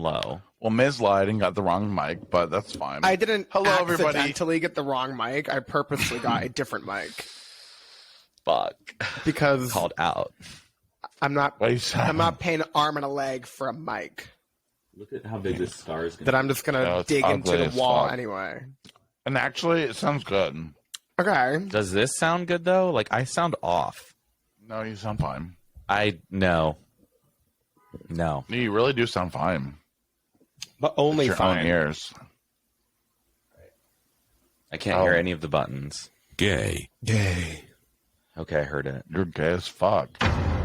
low. Well, Miz lied and got the wrong mic, but that's fine. I didn't everybody. accidentally get the wrong mic. I purposely got a different mic. Fuck. Because Called out. I'm not paying an arm and a leg for a mic. Look at how big this star is. That I'm just going to dig into the wall anyway. And actually, it sounds good. Okay. Does this sound good, though? Like, I sound off. No, you sound fine. No. You really do sound fine. But only your fine. Own ears. I can't hear any of the buttons. Gay. Okay, I heard it. You're gay as fuck.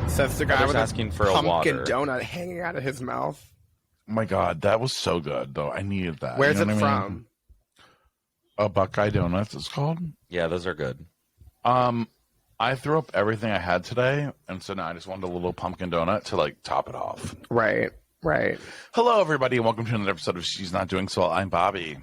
Says the guy with asking for a pumpkin water. donut hanging out of his mouth. Oh my god, that was so good, though. I needed that. Where's you know it what I mean? from? A Buckeye Donuts, it's called. Yeah, those are good. I threw up everything I had today, and so now I just wanted a little pumpkin donut to, like, top it off. Right. Hello, everybody, and welcome to another episode of She's Not Doing So Well. I'm Bobby.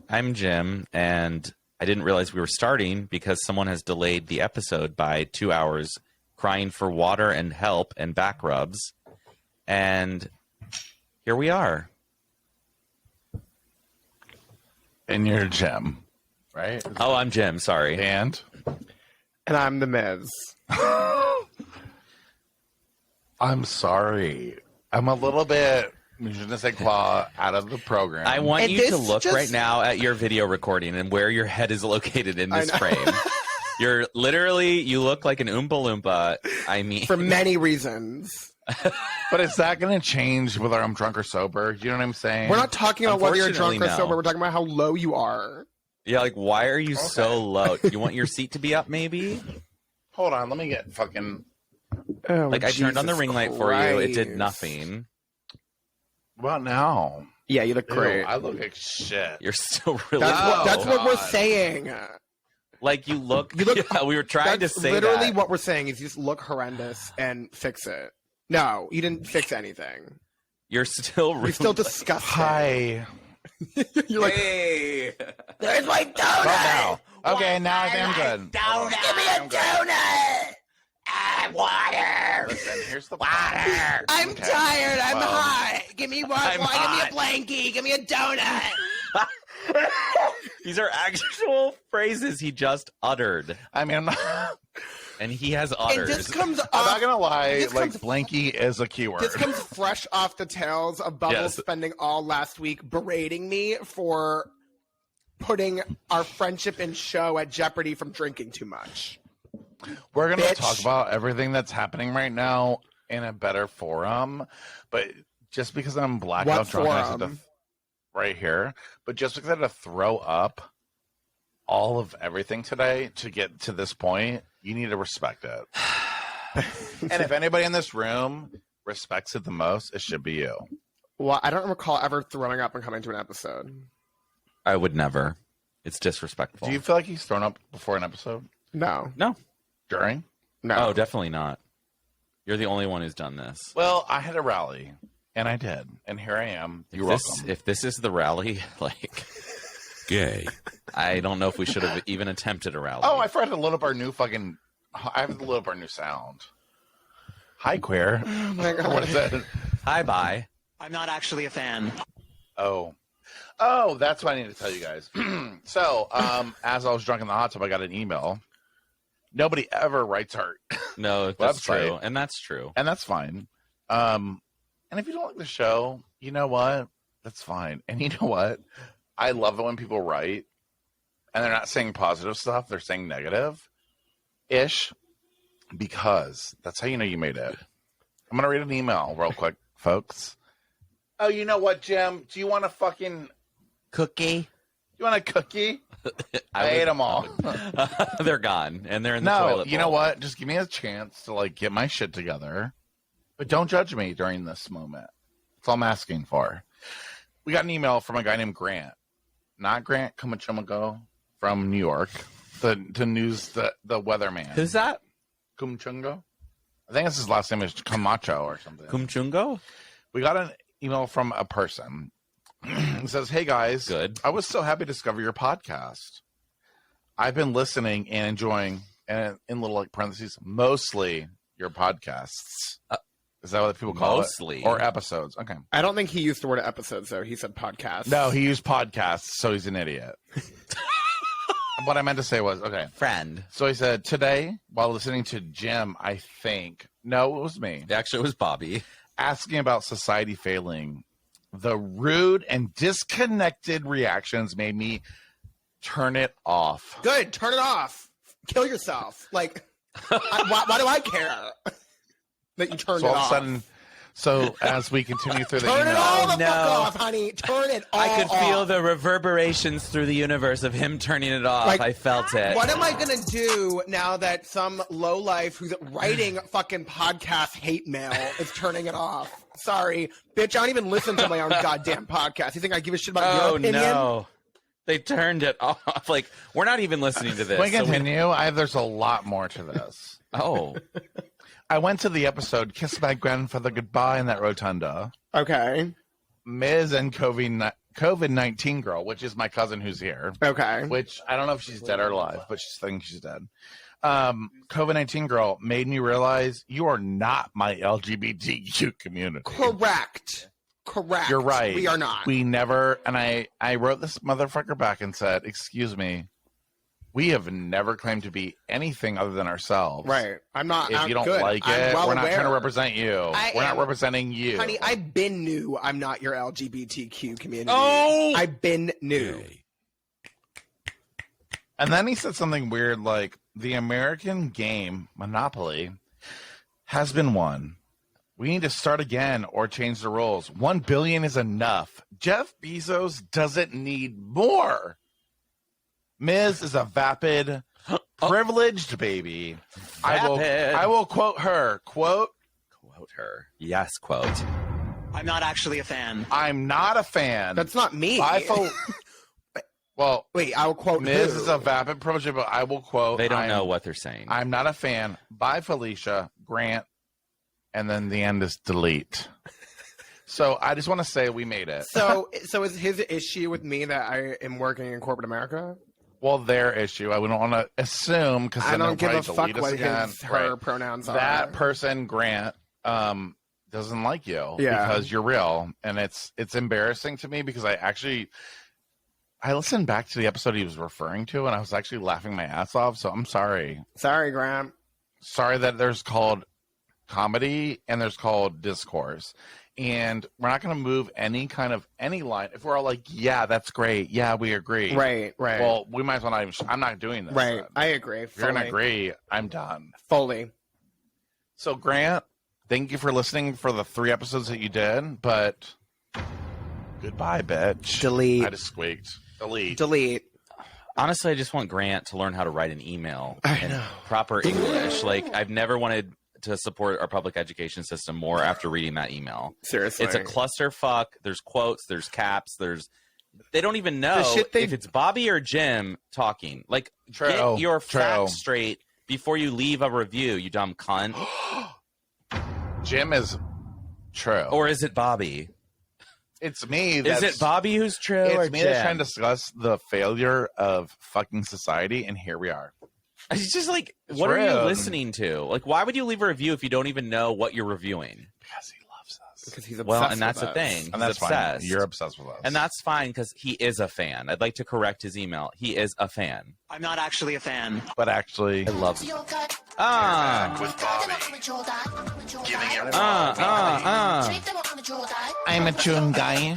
I'm Jim, and I didn't realize we were starting because someone has delayed the episode by 2 hours, crying for water and help and back rubs. And here we are. And you're Jim, right? Oh, I'm Jim. Sorry. And I'm the Miz. I'm sorry. I'm a little bit, je ne sais quoi, out of the program. I want And you to this look just- right now at your video recording and where your head is located in this frame. You're literally, you look like an Oompa Loompa. I mean, For many reasons. But is that going to change whether I'm drunk or sober? You know what I'm saying? We're not talking about whether you're drunk or Unfortunately, no. sober. We're talking about how low you are. yeah, like, why are you so low? You want your seat to be up, maybe? Hold on, let me get fucking... Oh, Like, I turned on the Jesus ring light for you. It did Christ. nothing. What about now? Yeah, you look great. Ew, I look like shit. You're still really That's low. what we're saying. Like, you look... Yeah, we were trying to say literally that. what we're saying is you just look horrendous and fix it. No, you didn't fix anything. You're still really... You're still disgusting. Hi. You're like, Hey! there's my donut. Now. Okay, now I think I'm good. Give me a donut. Water. Listen, here's the water. I'm tired. I'm Well, hot. Give me one. I'm Give me hot. a blankie. Give me a donut. These are actual phrases he just uttered. I mean, I'm not And he has And utters. this comes off. I'm not gonna lie, This like comes- blankie is a keyword. This comes fresh off the tails of Bubbles Yes. spending all last week berating me for putting our friendship and show at jeopardy from drinking too much. We're gonna Bitch. talk about everything that's happening right now in a better forum, but just because I'm blackout What drunk, and I said forum? right here, but just because I had to throw up all of everything today to get to this point, you need to respect it. And if anybody in this room respects it the most, it should be you. Well, I don't recall ever throwing up and coming to an episode. I would never. It's disrespectful. Do you feel like he's thrown up before an episode? No. No. During? No. Oh, definitely not. You're the only one who's done this. Well, I had a rally, and I did, and here I am. You're welcome. If this is the rally, like, Gay. I don't know if we should have even attempted a rally. Oh, I forgot to load up our new fucking... I have to load up our new sound. Hi, queer. Oh my God. What is that? Hi, bye. I'm not actually a fan. Oh, that's what I need to tell you guys. So, as I was drunk in the hot tub, I got an email. Nobody ever writes art, No, that's Website. true. And that's true. and that's fine. And if you don't like the show, you know what? That's fine. And you know what? I love it when people write, and they're not saying positive stuff; they're saying negative-ish, because that's how you know you made it. I'm gonna read an email real quick, folks. Oh, you know what, Jim? Do you want a fucking... Cookie? You want a cookie? I ate them all. They're gone, and they're in the No, toilet you know bowl. what? Just give me a chance to, like, get my shit together. But don't judge me during this moment. That's all I'm asking for. We got an email from a guy named Grant. Not Grant Kumachungo from New York. The weatherman. Who's that? Kumchungo? I think his last name is Camacho or something. Kumchungo? We got an email from a person. It says, hey guys, Good. I was so happy to discover your podcast. I've been listening and enjoying, and in little like parentheses, mostly your podcasts. Is that what people call Mostly. it? Or episodes? Okay. I don't think he used the word episodes, though. He said podcast. No, he used podcasts, so he's an idiot. What I meant to say was, okay. Friend. So he said, today, while listening to Jim, I think, no, it was me, Actually, it was Bobby. asking about society failing, the rude and disconnected reactions made me turn it off. Good. Turn it off. Kill yourself. Like, why do I care that you turned So it all of off? a sudden, so as we continue through the Turn it email, all the no. fuck off, honey. Turn it all I could feel off. the reverberations through the universe of him turning it off. Like, I felt it. What am I going to do now that some lowlife who's writing fucking podcast hate mail is turning it off? Sorry. Bitch, I don't even listen to my own goddamn podcast. You think I give a shit about your Oh, opinion? no. They turned it off. Like, we're not even listening to this. we so continue. There's a lot more to this. Oh. I went to the episode Kiss My Grandfather Goodbye in that rotunda. Okay. Miz and COVID-19 girl, which is my cousin who's here, Okay. which I don't know if she's dead or alive, but she thinks she's dead. COVID-19 girl made me realize you are not my LGBTQ community. Correct. You're right. We are not. We never, and I wrote this motherfucker back and said, excuse me, we have never claimed to be anything other than ourselves. Right. I'm not. If I'm you don't good. like I'm it, well we're not aware. trying to represent you. We're not am. representing you. Honey, I've been new. I'm not your LGBTQ community. Oh! I've been new. Gay. And then he said something weird like, the American game, Monopoly, has been won. We need to start again or change the rules. 1 billion is enough. Jeff Bezos doesn't need more. Miz is a vapid, privileged baby. Vapid. I will quote her. Quote her. Yes, quote. I'm not actually a fan. I'm not a fan. That's not me. Well, Wait, I'll quote Miz who? is a vapid, privileged, but I will quote. They don't know what they're saying. I'm not a fan. Bye, Felicia, Grant, and then the end is delete. So I just want to say we made it. So is his issue with me that I am working in corporate America? Well, their issue. I wouldn't want to assume because I don't give a fuck us what again. her Right. pronouns are. That person, Grant, doesn't like you because you're real, and it's embarrassing to me because I listened back to the episode he was referring to, and I was actually laughing my ass off. So I'm sorry. Sorry, Graham. Sorry that there's called comedy and there's called discourse. And we're not going to move any line. If we're all like, yeah, that's great. Yeah, we agree. Right. Well, we might as well not even, I'm not doing this. Right. then. I agree. If you're going to agree, I'm done. Fully. So, Grant, thank you for listening for the 3 episodes that you did, but goodbye, bitch. Delete. I just squeaked. Delete. Delete. Honestly, I just want Grant to learn how to write an email I in know. proper English. Like, I've never wanted to support our public education system more after reading that email. Seriously. It's a clusterfuck. There's quotes, there's caps, they don't even know if it's Bobby or Jim talking. Like, get your facts straight before you leave a review, you dumb cunt. Jim is true. Or is it Bobby? It's me. Is it Bobby who's true or It's me Jim? that's trying to discuss the failure of fucking society, and here we are. It's just like, It's what are you rude. listening to? Like, why would you leave a review if you don't even know what you're reviewing? Because he loves us. Because he's obsessed Well, and that's with the us. thing. And He's that's obsessed. fine. You're obsessed with us. And that's fine because he is a fan. I'd like to correct his email. He is a fan. I'm not actually a fan. But actually, I love with Bobby. Giving it I'm a tune guy.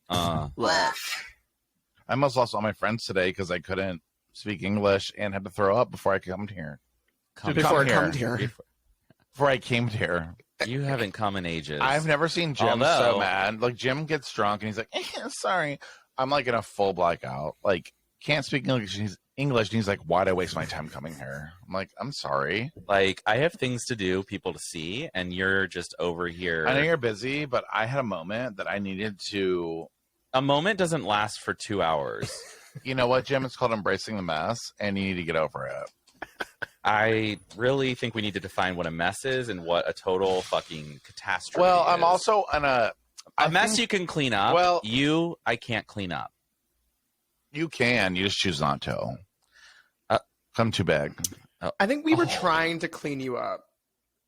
I almost lost all my friends today because I couldn't speak English and had to throw up before I come here. Before I come here. Before I came here. You haven't come in ages. I've never seen Jim so mad. Like, Jim gets drunk and he's like, sorry. I'm like in a full blackout. Like, can't speak English. And he's like, why'd I waste my time coming here? I'm like, I'm sorry. Like, I have things to do, people to see, and you're just over here. I know you're busy, but I had a moment that I needed to. A moment doesn't last for 2 hours. You know what, Jim? It's called embracing the mess, and you need to get over it. I really think we need to define what a mess is and what a total fucking catastrophe Well, is. I'm also on a mess you can clean up. Well, I can't clean up. You can. You just choose not to. Come too big. I think we were trying to clean you up.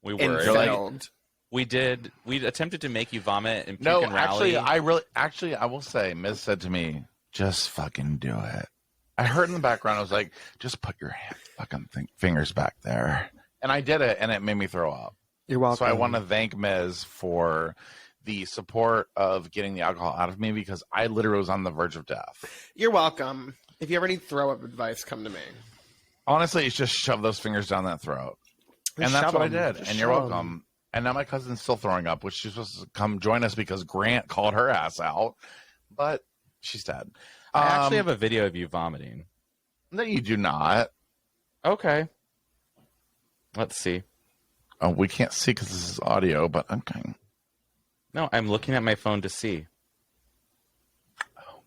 We And were. failed. We did. We attempted to make you vomit and puke No, and rally. actually, I will say, Miz said to me, "Just fucking do it." I heard in the background, I was like, "Just put your fucking fingers back there," and I did it, and it made me throw up. You're welcome. So I want to thank Miz for the support of getting the alcohol out of me because I literally was on the verge of death. You're welcome. If you ever need throw up advice, come to me. Honestly, it's just shove those fingers down that throat. And that's shove what I 'em. did. Just And you're shove 'em. welcome. And now my cousin's still throwing up, which she's supposed to come join us because Grant called her ass out. But she's dead. I actually have a video of you vomiting. No, you do not. Okay. Let's see. Oh, we can't see because this is audio, but okay. No, I'm looking at my phone to see.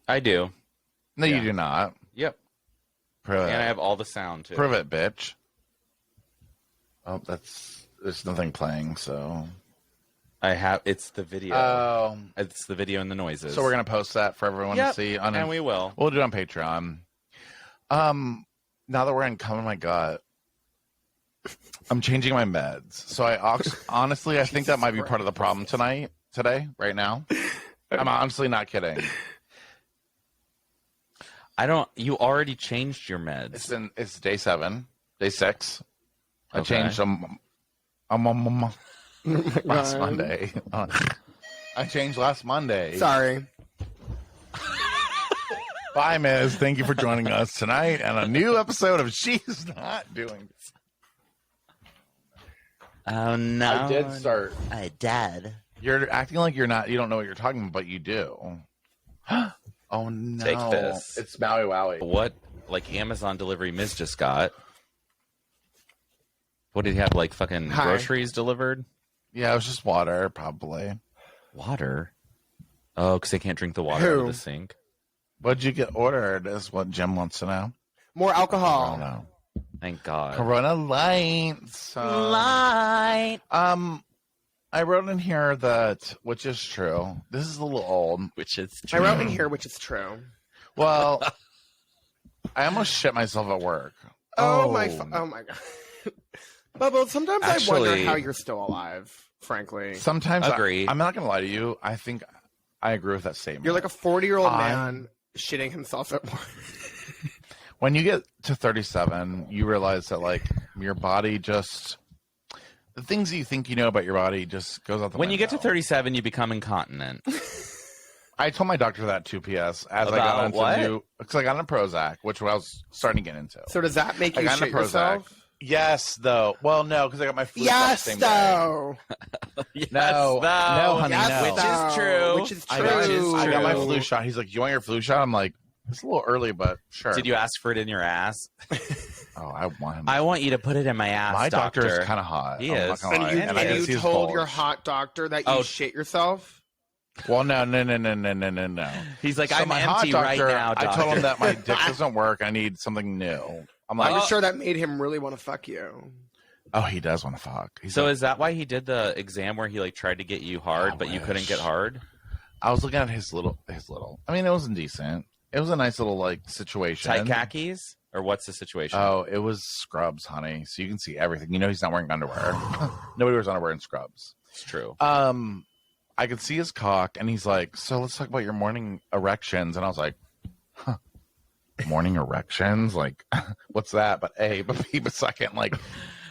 I do. No, Yeah. you do not. Yep. Prove And I it. have all the sound too. Prove it, bitch. Oh, there's nothing playing, so. It's the video. Oh. It's the video and the noises. So we're going to post that for everyone to see. And we will. We'll do it on Patreon. Now that we're in Come in My Gut, I'm changing my meds. So honestly, I think that might be part of the problem today, right now. I'm honestly not kidding. You already changed your meds. It's day 7, day 6. I Okay. changed them last Monday. I changed last Monday. Sorry. Bye, Miz. Thank you for joining us tonight on a new episode of She's Not Doing This. Oh no! I did start. I did. You're acting like you don't know what you're talking about, but you do. Oh no! Take this. It's Maui Wowie. What, like Amazon delivery Miz just got? What did he have, like fucking Hi. groceries delivered? Yeah, it was just water, probably. Water? Oh, because they can't drink the water out Who? of the sink. What'd you get ordered? Is what Jim wants to know. More I don't alcohol. know. Thank God. Corona Lights. Light. I wrote in here that, which is true. This is a little old. Which is I wrote in here, which is true. Well, I almost shit myself at work. Oh my god. Bubble, sometimes I wonder Actually- how you're still alive, frankly. Sometimes Agreed. I'm not going to lie to you. I think I agree with that statement. You're like a 40-year-old I'm- man shitting himself at work. When you get to 37, you realize that like your body just the things you think you know about your body just goes out the When you get to window. 37, you become incontinent. I told my doctor that too. P.S. As I About got into what? because I got into Prozac, which I was starting to get into. So does that make I you got shit into Prozac. yourself? Yes, though. Well, no, because I got my flu shot the Yes, same day. though. Yes, No, no, honey, Yes, no. Which is true. Which is I true. got my true. flu shot. He's like, "You want your flu shot?" I'm like, "It's a little early, but sure." Did you ask for it in your ass? Oh, I want him. I want you to put it in my ass, my doctor is doctor. kind of hot. He I'm not is. gonna lie. And you, And I and can you see his told your bulge. hot doctor that you Oh. shit yourself? Well, no. He's like, So I'm my hot empty right doctor, now, doctor. I told him that my dick doesn't work. I need something new. I'm like, I'm sure that made him really want to fuck you. oh, he does want to fuck. He's So like, is that why he did the exam where he like tried to get you hard, I but you couldn't wish. get hard? I was looking at his little. I mean, it wasn't decent. It was a nice little like situation. Tight khakis? Or what's the situation? Oh, it was scrubs, honey. So you can see everything. You know, he's not wearing underwear. Nobody wears underwear in scrubs. It's true. I could see his cock, and he's like, "So let's talk about your morning erections." And I was like, "Huh, morning erections? Like, what's that?" But A, but B, but second, like,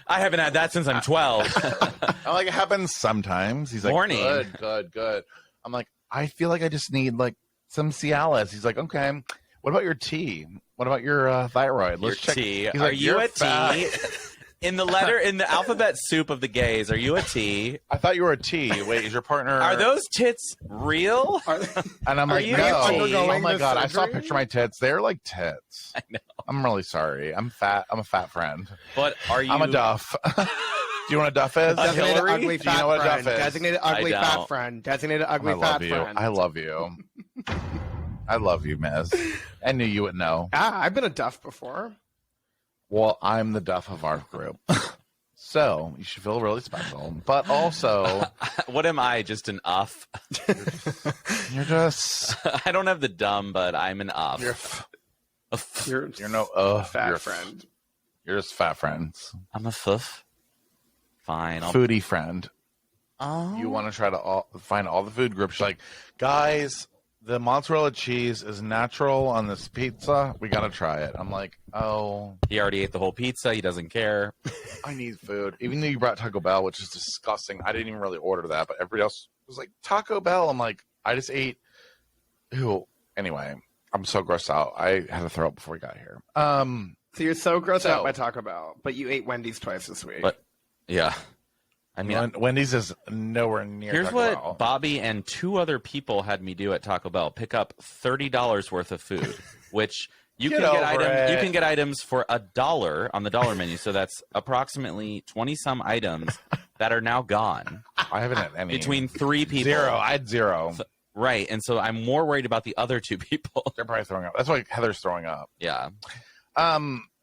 I haven't had that since I'm 12. I'm like, it happens sometimes. He's like, Morning. good. I'm like, I feel like I just need like some Cialis. He's like, okay. What about your T? What about your thyroid? Your Let's check. T. He's Are like, you "You're a fat." T? In the alphabet soup of the gays, are you a T? I thought you were a T. Wait, is your partner? Are those tits real? And I'm are like, you no. undergoing Oh my this god, I saw a surgery? picture of my tits. They're like tits. I know. I'm really sorry. I'm fat. I'm a fat friend. But are you? I'm a Duff. Do you know what a Duff is? Designated Hillary? ugly Do you fat know what a friend. Duff is? Designated ugly I fat don't. friend. Designated I ugly love fat you. friend. I love you. I love you, Miz. I knew you would know. I've been a Duff before. Well, I'm the Duff of our group. So you should feel really special. But also, What am I? Just an uff? you're just I don't have the dumb, but I'm an uff. you're You're you're no a fat you're friend. You're just fat friends. I'm a foof. Fine. Foodie friend. Oh. You want to try to find all the food groups. You're like, guys, the mozzarella cheese is natural on this pizza. We got to try it. I'm like, oh. He already ate the whole pizza. He doesn't care. I need food. Even though you brought Taco Bell, which is disgusting. I didn't even really order that, but everybody else was like, Taco Bell. I'm like, I just ate. Ew. Anyway, I'm so grossed out. I had to throw up before we got here. So you're so grossed out by Taco Bell, but you ate Wendy's twice this week. But yeah. I mean, Wendy's is nowhere near here's Taco what Bell. Bobby and 2 other people had me do at Taco Bell: pick up $30 worth of food, which you can get items for $1 on the dollar menu. So that's approximately 20 some items that are now gone. I haven't had any. Between 3 people. 0. I had 0. Right, and so I'm more worried about the other 2 people. They're probably throwing up. That's why Heather's throwing up. Yeah.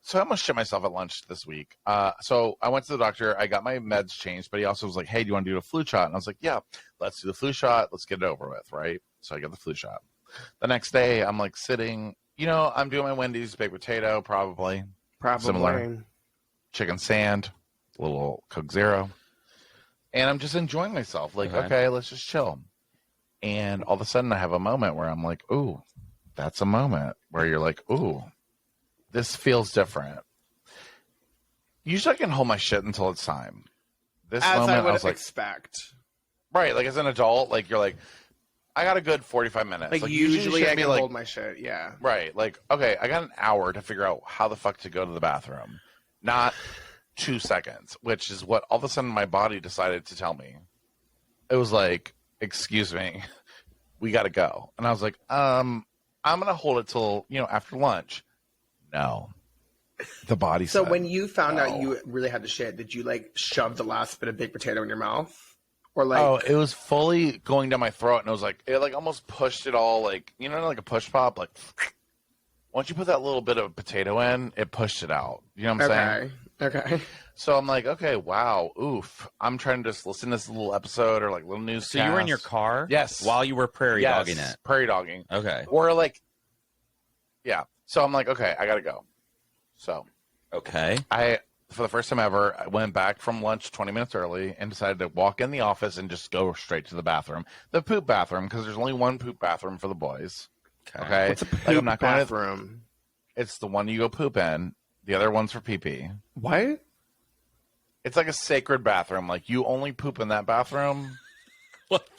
So I almost shit myself at lunch this week. So I went to the doctor. I got my meds changed, but he also was like, hey, do you want to do a flu shot? And I was like, yeah, let's do the flu shot. Let's get it over with, right? So I got the flu shot. The next day, I'm like sitting, I'm doing my Wendy's baked potato, probably. Similar. Chicken sand, a little Coke Zero. And I'm just enjoying myself. Like, okay, let's just chill. And all of a sudden, I have a moment where I'm like, ooh, that's a moment where you're like, ooh, this feels different. Usually I can hold my shit until it's time. This As moment, I was like, expect. Right, like as an adult, like you're like, I got a good 45 minutes. Like usually I can hold my shit, yeah. Right, like, okay, I got an hour to figure out how the fuck to go to the bathroom. Not 2 seconds, which is what all of a sudden my body decided to tell me. It was like, excuse me, we got to go. And I was like, I'm going to hold it till, after lunch. No. The body So said, when you found no. out you really had to shit, did you like shove the last bit of baked potato in your mouth? Or like Oh, it was fully going down my throat, and it was like it like almost pushed it all, like like a push pop. Like once you put that little bit of potato in, it pushed it out. You know what I'm saying? Okay. So I'm like, okay, wow, oof. I'm trying to just listen to this little episode or like little news. So you were in your car? Yes. While you were prairie dogging it? Prairie dogging. Okay. Or like, yeah. So I'm like, okay, I got to go. So. Okay. For the first time ever, I went back from lunch 20 minutes early and decided to walk in the office and just go straight to the bathroom. The poop bathroom, because there's only one poop bathroom for the boys. Okay. What's a poop bathroom? It's the one you go poop in. The other one's for pee-pee. What? It's like a sacred bathroom. Like, you only poop in that bathroom.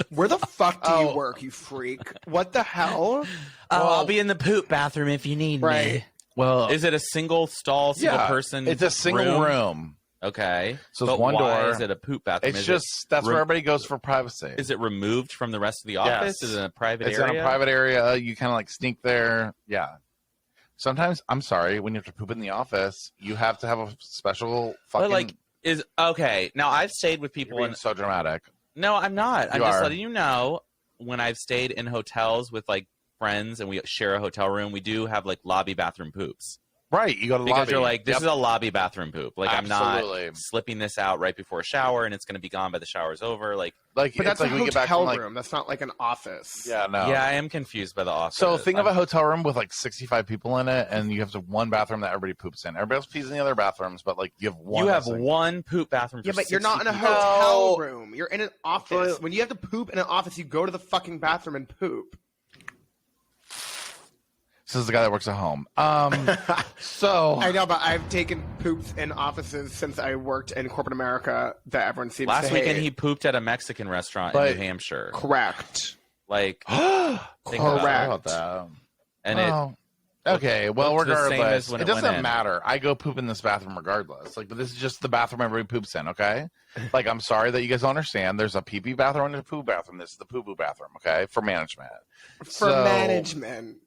Where the fuck do you work, you freak? What the hell? I'll be in the poop bathroom if you need me. Well, is it a single stall, single person? It's a single room. Okay. So but it's one why door. Is it a poop bathroom? That's where everybody goes for privacy. Is it removed from the rest of the office? Yes. Is it in a private area? It's in a private area. You kind of like sneak there. Yeah. Sometimes, I'm sorry, when you have to poop in the office, you have to have a special fucking... Okay, now I've stayed with people... You're being so dramatic. No, I'm not. I'm just are. letting you know, when I've stayed in hotels with like friends and we share a hotel room, we do have like lobby bathroom poops. Right, you go to the because lobby. You're like, this is a lobby bathroom poop. Like, Absolutely. I'm not slipping this out right before a shower, and it's going to be gone by the shower's over. Like, but that's like a we get back hotel from, room. That's not like an office. Yeah, no. Yeah, I am confused by the office. So think of a hotel room with like 65 people in it, and you have one bathroom that everybody poops in. Everybody else pees in the other bathrooms, but like you have one. You have one poop bathroom. For Yeah, but you're not in a people. hotel room. You're in an office. When you have to poop in an office, you go to the fucking bathroom and poop. This is the guy that works at home. So I know, but I've taken poops in offices since I worked in corporate America that everyone seems to Last weekend hate. he pooped at a Mexican restaurant in New Hampshire. Correct. Like, think correct. about that. And okay, well, looked the same regardless, as when it it went doesn't in. matter. I go poop in this bathroom regardless. Like, but this is just the bathroom everybody poops in, okay? Like, I'm sorry that you guys don't understand. There's a pee-pee bathroom and a poo bathroom. This is the poo-poo bathroom, okay? For management. For management.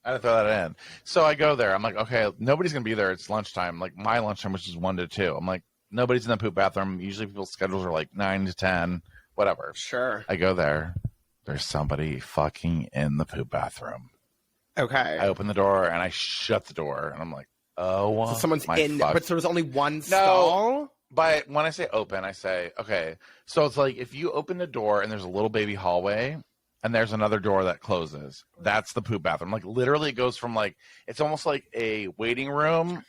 I had to throw that in. So I go there. I'm like, okay, nobody's going to be there. It's lunchtime. Like, my lunchtime, which is 1 to 2. I'm like, nobody's in the poop bathroom. Usually people's schedules are like 9 to 10, whatever. Sure. I go there. There's somebody fucking in the poop bathroom. Okay. I open the door and I shut the door. And I'm like, oh, so someone's my in, fuck. but so there's only one stall? But when I say open, I say, okay. So it's like if you open the door and there's a little baby hallway and there's another door that closes, that's the poop bathroom. Like literally it goes from like, it's almost like a waiting room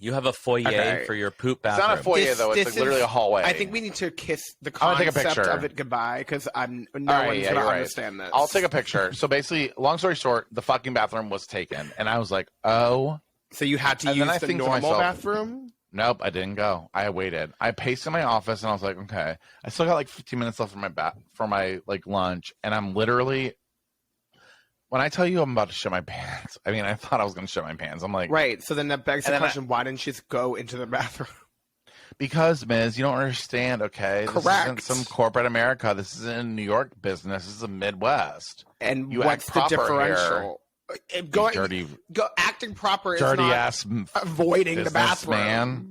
You have a foyer Okay. for your poop It's bathroom. not a foyer though. It's like literally a hallway. I think we need to kiss the I'm gonna take a concept picture. of it goodbye because no All right, one's yeah, gonna you're right. understand this. I'll take a picture. So basically, long story short, the fucking bathroom was taken, and I was like, "Oh, So you had to And then use I the think to normal myself- bathroom. nope, I didn't go. I waited. I paced in my office, and I was like, okay, I still got like 15 minutes left for my like lunch, and I'm literally. When I tell you I'm about to shit my pants, I mean, I thought I was going to shit my pants. I'm like, Right. So then that begs And the then question: why didn't you just go into the bathroom? because, Ms., you don't understand, okay? This Correct. isn't some corporate America. This isn't a New York business. This is the Midwest. And You what's act the proper differential? Dirty, Acting proper is dirty not ass avoiding the business bathroom. man.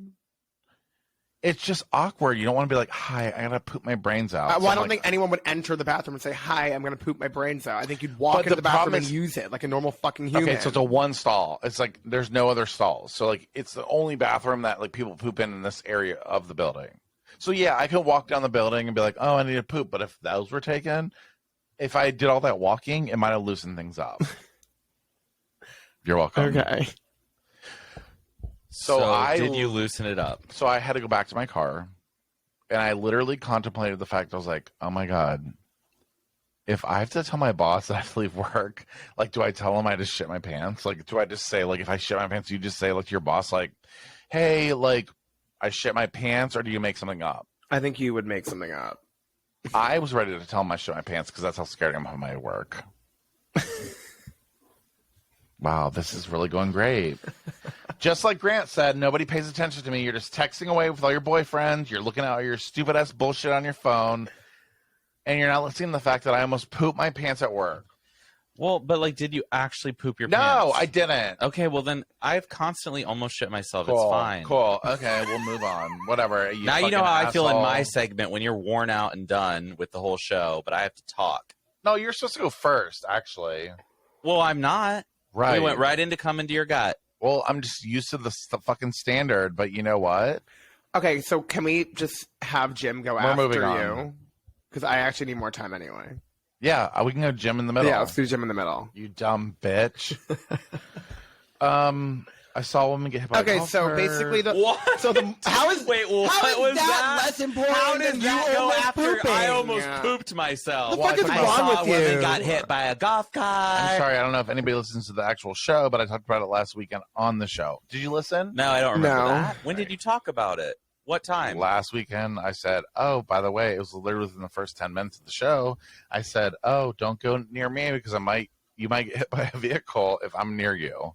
It's just awkward. You don't want to be like, hi, I got to poop my brains out. Well, So I I'm don't like, think anyone would enter the bathroom and say, "Hi, I'm going to poop my brains out." I think you'd walk But into the the bathroom problem and is- use it like a normal fucking human. okay, so it's a one stall. It's like there's no other stalls. So like it's the only bathroom that like people poop in this area of the building. So yeah, I could walk down the building and be like, oh, I need to poop. But if those were taken, if I did all that walking, it might have loosened things up. You're welcome. Okay. So did you loosen it up? So I had to go back to my car, and I literally contemplated the fact I was like, oh my god, if I have to tell my boss that I have to leave work, like, do I tell him I just shit my pants? Like, do I just say, like, if I shit my pants, you just say, like, to your boss, like, hey, like, I shit my pants, or do you make something up? I think you would make something up. I was ready to tell him I shit my pants because that's how scared I am of my work. Wow, this is really going great. Just like Grant said, nobody pays attention to me. You're just texting away with all your boyfriends. You're looking at all your stupid ass bullshit on your phone. And you're not listening to the fact that I almost pooped my pants at work. Well, but like, did you actually poop your No, pants? I didn't. Okay, well then I've constantly almost shit myself. Cool, It's fine. Cool. Okay, we'll move on. Whatever. Now you know how fucking I feel in asshole. my segment when you're worn out and done with the whole show, but I have to talk. No, you're supposed to go first, actually. Well, I'm not. Right. We went right into coming to your gut. Well, I'm just used to the fucking standard, but you know what? Okay, so can we just have Jim go We're moving after on. you? Because I actually need more time anyway. Yeah, we can go Jim in the middle. Yeah, let's do Jim in the middle. You dumb bitch. I saw a woman get hit by a Okay, golf so cart. basically the What? so the how is Wait, what how is was that that? less important How than did you that go almost after pooping? I almost Yeah. pooped myself? The fuck is I wrong saw with a woman you? got hit by a golf cart. I'm sorry, I don't know if anybody listens to the actual show, but I talked about it last weekend on the show. Did you listen? No, I don't remember No. that. When did you talk about it? What time? Last weekend, I said, oh, by the way, it was literally within the first 10 minutes of the show. I said, oh, don't go near me because you might get hit by a vehicle if I'm near you.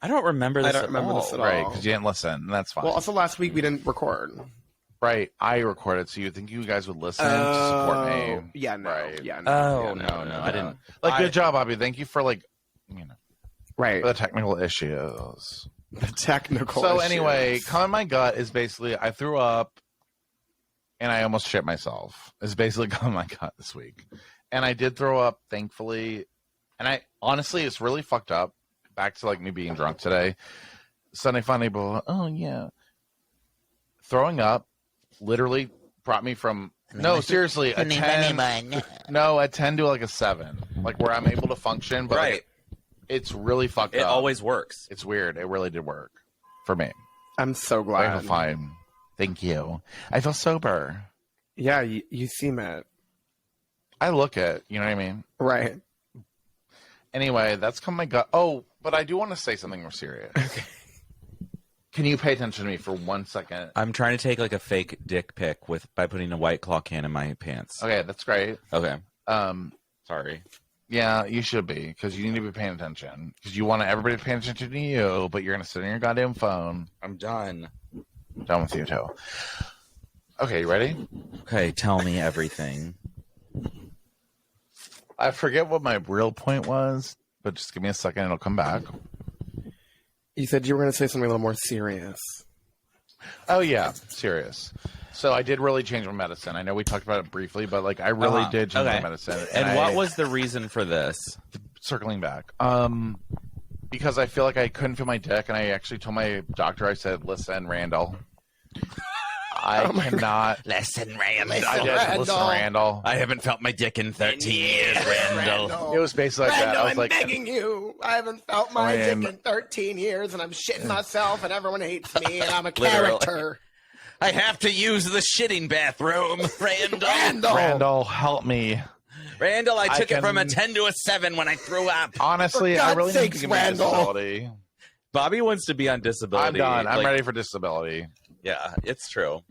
I don't remember this I don't at remember all. this at Right, all. because you didn't listen, and that's fine. Well, also last week we didn't record. Right, I recorded, so you think you guys would listen to support me. Yeah, no. Right. Yeah, no. Oh, yeah, no, I didn't. Like, good job, Bobby. Thank you for, like, Right. for the technical issues. The technical So issues. anyway, coming my gut is basically I threw up and I almost shit myself. Is basically coming my gut this week. And I did throw up, thankfully. And I honestly, it's really fucked up. Back to like me being drunk today. Sunday funny, but oh yeah. Throwing up literally brought me from no, seriously, a 10. No, a 10 to like a 7. Like where I'm able to function, but Right. like, it's really fucked It up. always works. It's weird. It really did work for me. I'm so I glad. feel fine. Thank you. I feel sober. Yeah, you seem it. I look it. You know what I mean? Right. Anyway, that's come my gut. Oh, but I do want to say something more serious. Okay. Can you pay attention to me for 1 second? I'm trying to take like a fake dick pic by putting a White Claw can in my pants. Okay, that's great. Okay. Um, Sorry. yeah, you should be because you need to be paying attention because you want everybody to pay attention to you, but you're gonna sit on your goddamn phone. I'm done. Done with you too. Okay, you ready? Okay, tell me everything. I forget what my real point was, but just give me a second; it'll come back. You said you were going to say something a little more serious. Oh yeah, serious. So I did really change my medicine. I know we talked about it briefly, but like I really did change my medicine. And what was the reason for this? Circling back? Because I feel like I couldn't feel my dick, and I actually told my doctor. I said, "Listen, Randall, I cannot. Listen, Randall. I did. Listen, Randall. I haven't felt my dick in 13 years, Randall. It was basically like that. Randall, I was I'm like, begging you. I haven't felt my Man. dick in 13 years, and I'm shitting myself, and everyone hates me, and I'm a Literally. character. I have to use the shitting bathroom, Randall. Randall, help me. Randall, I took it from a can- 10 to a 7 when I threw up. Honestly, For I God's really need sakes, to give me Randall. disability. Bobby wants to be on disability. I'm done. I'm Like, ready for disability. Yeah, it's true.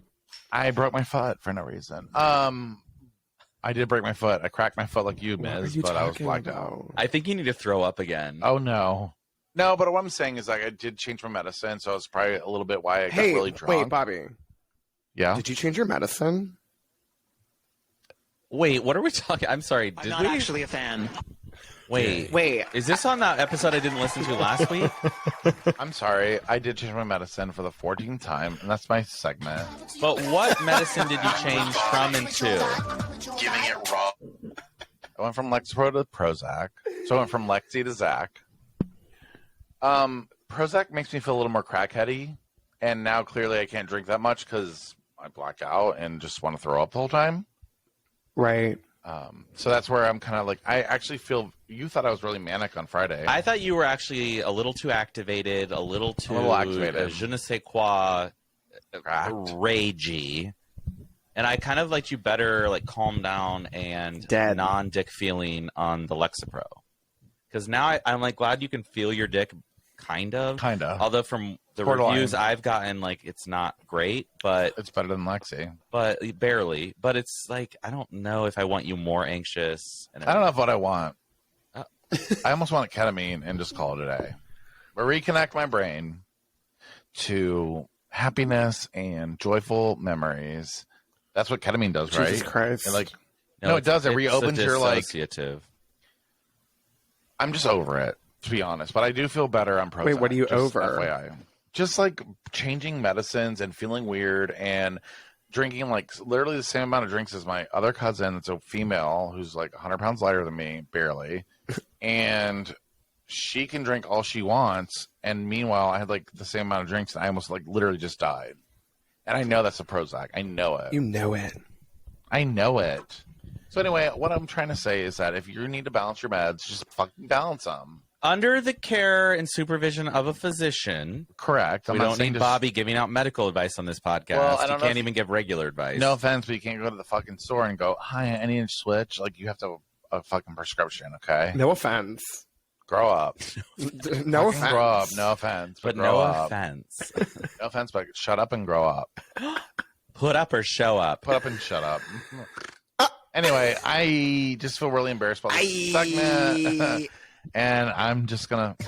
I broke my foot for no reason. I did break my foot. I cracked my foot like you, What are Miz, you but I was talking blacked out. about? I think you need to throw up again. Oh no. No, but what I'm saying is like I did change my medicine, so it's probably a little bit why I got really drunk. wait, Bobby. Yeah. Did you change your medicine? Wait, what are we talking? I'm sorry. I'm Did not we? actually a fan. Wait. Wait. Is this on that episode I didn't listen to last week? I'm sorry. I did change my medicine for the 14th time, and that's my segment. But what medicine did you change from and to? Giving it raw. I went from Lexapro to Prozac. So I went from Lexi to Zach. Prozac makes me feel a little more crackheady, and now clearly I can't drink that much because I black out and just want to throw up the whole time. Right. So that's where I'm kind of like, I actually feel, you thought I was really manic on Friday. I thought you were actually a little too activated, a little too activated. Je ne sais quoi, Cracked. ragey. And I kind of liked you better, like calm down and Dead. non-dick feeling on the Lexapro. Because now I'm like glad you can feel your dick, kind of. Although from the Borderline. reviews I've gotten, like it's not great, but It's better than Lexi. barely. But it's like I don't know if I want you more anxious. And I don't know what I want. Uh. I almost want ketamine and just call it a day. But reconnect my brain to happiness and joyful memories. That's what ketamine does, right? Jesus Christ. And like, no, it does. It reopens your like. dissociative. I'm just over it, to be honest. But I do feel better on Prozac. Wait, what are you just over? FYI. Just like changing medicines and feeling weird and drinking like literally the same amount of drinks as my other cousin. It's a female who's like 100 pounds lighter than me, barely. And she can drink all she wants. And meanwhile, I had like the same amount of drinks and I almost like literally just died. And I know that's a Prozac. I know it. You know it. I know it. So anyway, what I'm trying to say is that if you need to balance your meds, just fucking balance them. Under the care and supervision of a physician. Correct. We don't need Bobby giving out medical advice on this podcast. Well, I don't He know can't if- even give regular advice. No offense, but you can't go to the fucking store and go, hi, I need a switch. Like, you have to have a fucking prescription, okay? No offense. Grow up. No Fucking offense. Grow up. No offense. but grow no up. offense. No offense, but shut up and grow up. Put up or show up. Put up and shut up. Anyway, I just feel really embarrassed about this segment. And I'm just going to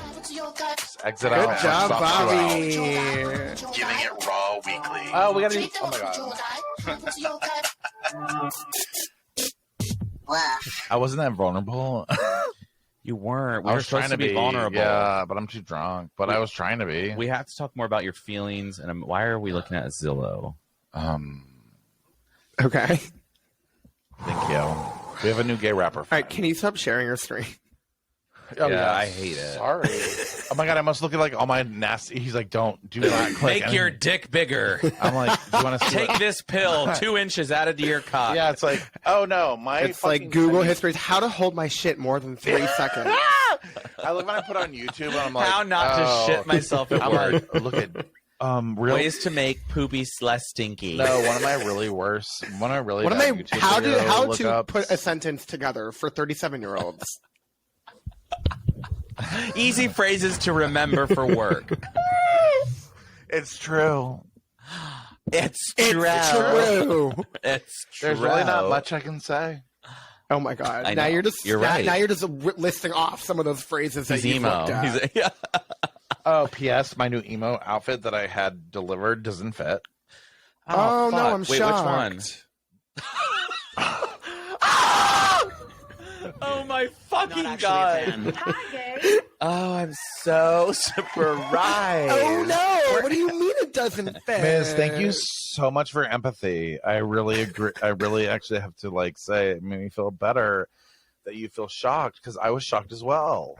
exit out. Good job, Stop you out. Bobby. Giving it raw weekly. Oh, we got to do. Oh, my God. I wasn't that vulnerable. You weren't. We I were was supposed trying to be vulnerable. Yeah, but I'm too drunk. But I was trying to be. We have to talk more about your feelings. And why are we looking at Zillow? Okay. Thank you. We have a new gay rapper. All right, can you stop sharing your screen? Oh, Yeah, I hate it. Sorry. Oh my God, I must look at like all my nasty. He's like, do not click. Make your dick bigger. I'm like, do you want to Take this pill 2 inches added to your cock. Yeah, it's like, oh no, my. It's like Google history. How to hold my shit more than 3 seconds. I look when I put it on YouTube, and I'm like, How not oh. to shit myself at I'm work. like, look at real. Ways to make poopy less stinky. No, one of my really worst. One of my really. What am bad I? YouTube How video to lookups. put a sentence together for 37-year-olds? Easy phrases to remember for work. It's true. It's true. True. It's true. There's really not much I can say. Oh my God! I Now know. you're just You're right. Now you're just listing off some of those phrases that He's you've emo. looked at. Yeah. Oh, P.S. My new emo outfit that I had delivered doesn't fit. Oh, no, fuck. I'm Wait, shocked. which one? Oh my fucking Not god! actually a fan. Oh, I'm so surprised. Oh no! What do you mean it doesn't fit? Miz, thank you so much for empathy. I really agree. I really actually have to like say it made me feel better that you feel shocked because I was shocked as well.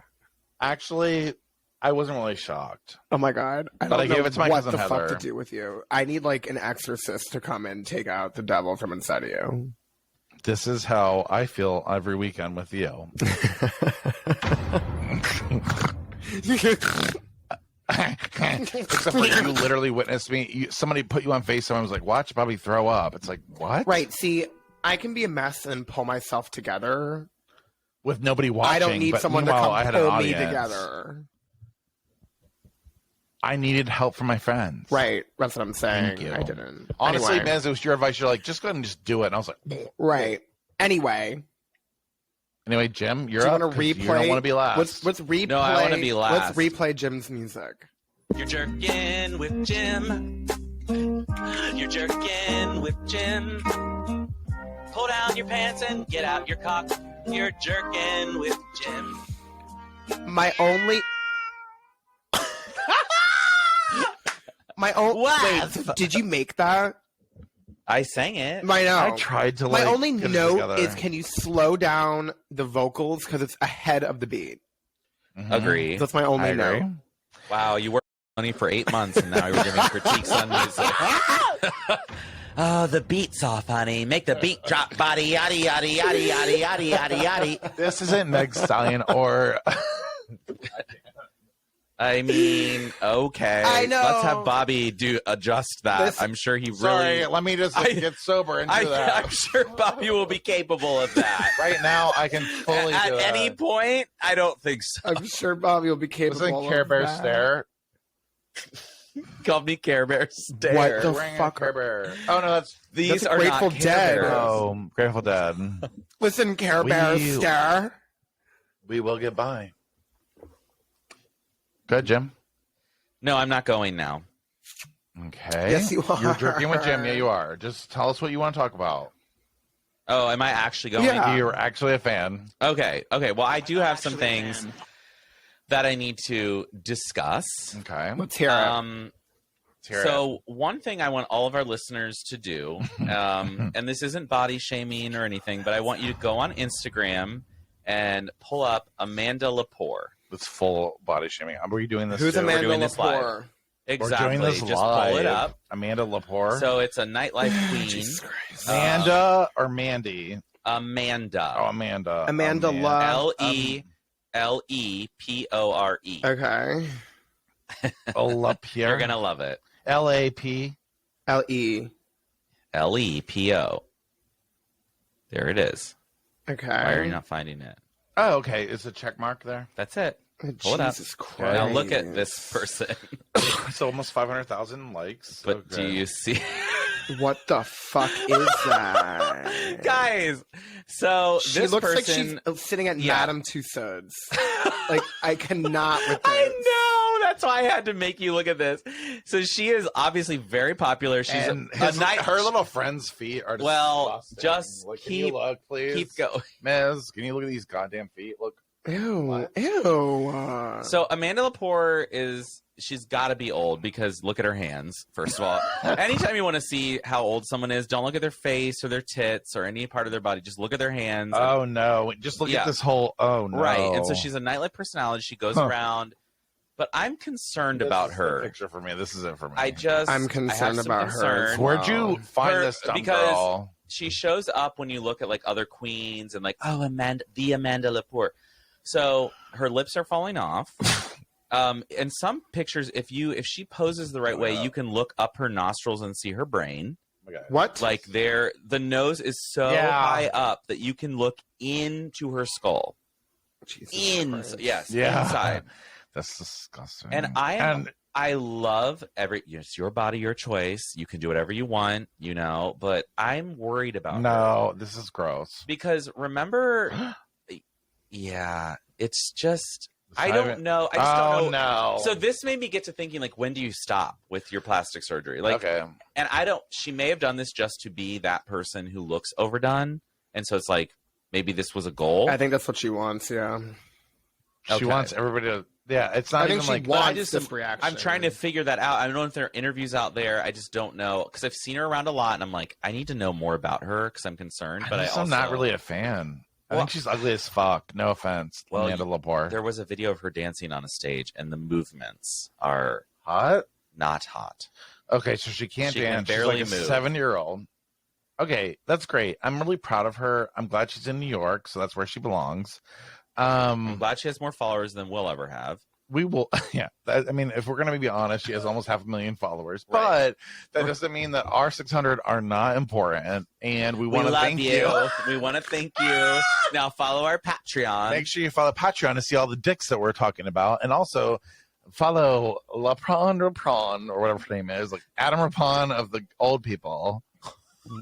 Actually, I wasn't really shocked. Oh my god! I But don't I know gave it to my what cousin the fuck Heather. to do with you. I need like an exorcist to come and take out the devil from inside of you. This is how I feel every weekend with you. Except for you literally witnessed me. Somebody put you on FaceTime and was like, watch Bobby throw up. It's like, what? Right. See, I can be a mess and pull myself together. With nobody watching. I don't need but someone to meanwhile, come I had an pull me audience. together. I needed help from my friends. Right. That's what I'm saying. Thank you. I didn't. Honestly, Anyway. Miz, it was your advice. You're like, just go ahead and just do it. And I was like, Right. Anyway, anyway, Jim, you're do you up. want to 'cause replay? You don't want to be last. Let's replay. No, I wanna be last. Let's replay Jim's music. You're jerking with Jim. You're jerking with Jim. Pull down your pants and get out your cock. You're jerking with Jim. My only. My own. What? Wait, did you make that? I sang it. I know. I tried to My like. only get it note together. is, can you slow down the vocals because it's ahead of the beat? Mhm. Agree. That's my only I agree. note. Wow, you worked money for 8 months and now you're giving critiques on music. Oh, the beat's off, honey. Make the beat drop, body, yaddy, yaddy, yaddy, yaddy, yaddy, yaddy, yaddy. This isn't Meg Stallion or. I mean, okay. I know. Let's have Bobby adjust that. This- I'm sure he Sorry, really. let me just get sober and do that. I'm sure Bobby will be capable of that. Right now, I can fully At do any it. point, I don't think so. I'm sure Bobby will be capable Listen, of Care Bear that. stare. Call me Care Bear Stare. What the Ring a fuck? Care Bear. Oh no, that's These That's are Grateful not Dead. Care Bears. oh Grateful Dead. Listen, Care Bear We- Star. We will get by. Good, Jim. No, I'm not going now. Okay. Yes, you are. You're jerking with Jim. Yeah, you are. Just tell us what you want to talk about. Oh, am I actually going? Yeah. You're actually a fan. Okay. Okay. Well, I do have some Actually, things man. that I need to discuss. Okay. Let's hear it. Let's hear So one thing I want all of our listeners to do, and this isn't body shaming or anything, but I want you to go on Instagram and pull up Amanda Lepore. It's full body shaming. Are we doing this? Who's too? Amanda doing this live. Lepore? Exactly. We're doing this Just live. pull it up. Amanda Lepore. So it's a nightlife queen, Jesus Christ. Amanda or Mandy? Amanda. Oh, Amanda. Amanda Love. Lepore. Okay. Lapierre. You're gonna love it. LAP. L-E. Lepo. There it is. Okay. Why are you not finding it? Oh, okay. Is the check mark there? That's it. Pull it up. Jesus Christ. Now look at this person. It's almost 500,000 likes. But do you see, What the fuck is that? guys? So She this looks person, like she's sitting at Yeah. Madame Tussauds. Like, I cannot with this. I know. That's why I had to make you look at this. So she is obviously very popular. She's And a night. her little friend's feet are Well, disgusting. just Like, can you keep- look, please? Keep going. Miz, can you look at these goddamn feet? Look. Ew. What? Ew. So Amanda Lepore she's got to be old because look at her hands. First of all, anytime you want to see how old someone is, don't look at their face or their tits or any part of their body. Just look at their hands. Oh no! Just look Yeah. at this whole. Oh no! Right. And so she's a nightlife personality. She goes around, but I'm concerned This about is the her. picture for me. This is it for me. I'm I have concerned some about her. concern. Where'd you find Her- this dumb because- girl? She shows up when you look at like other queens and like, oh, Amanda Lepore. So her lips are falling off. In some pictures, if she poses the right way, you can look up her nostrils and see her brain. Okay. What? Like the nose is so Yeah. high up that you can look into her skull. Jesus Christ. Yes, Yeah. inside. That's disgusting. And I love it's your body, your choice. You can do whatever you want, but I'm worried about her. no, this is gross. Because remember, yeah, it's just, I don't know. I just don't know. no! So this made me get to thinking, like, when do you stop with your plastic surgery? Like, okay, and she may have done this just to be that person who looks overdone. And so it's like, maybe this was a goal. I think that's what she wants, yeah. she Okay. wants everybody to. Yeah, it's I not think even she like. But I wants just this reaction. I'm trying to figure that out. I don't know if there are interviews out there. I just don't know because I've seen her around a lot, and I'm like, I need to know more about her because I'm concerned. But I'm not really a fan. I think she's ugly as fuck. No offense, Well, Amanda Lepore. There was a video of her dancing on a stage, and the movements are Hot? not hot. Okay, so she can't She can dance. barely She's like a move. 7-year-old. Okay, that's great. I'm really proud of her. I'm glad she's in New York, so that's where she belongs. I'm glad she has more followers than we'll ever have. We will, yeah. I mean, if we're going to be honest, she has almost 500,000 followers, Right. but that doesn't mean that our 600 are not important. And we We want to love thank you. We want to thank you. Now follow our Patreon. Make sure you follow Patreon to see all the dicks that we're talking about, and also follow Rapon or whatever her name is, like Adam Rapon of the old people.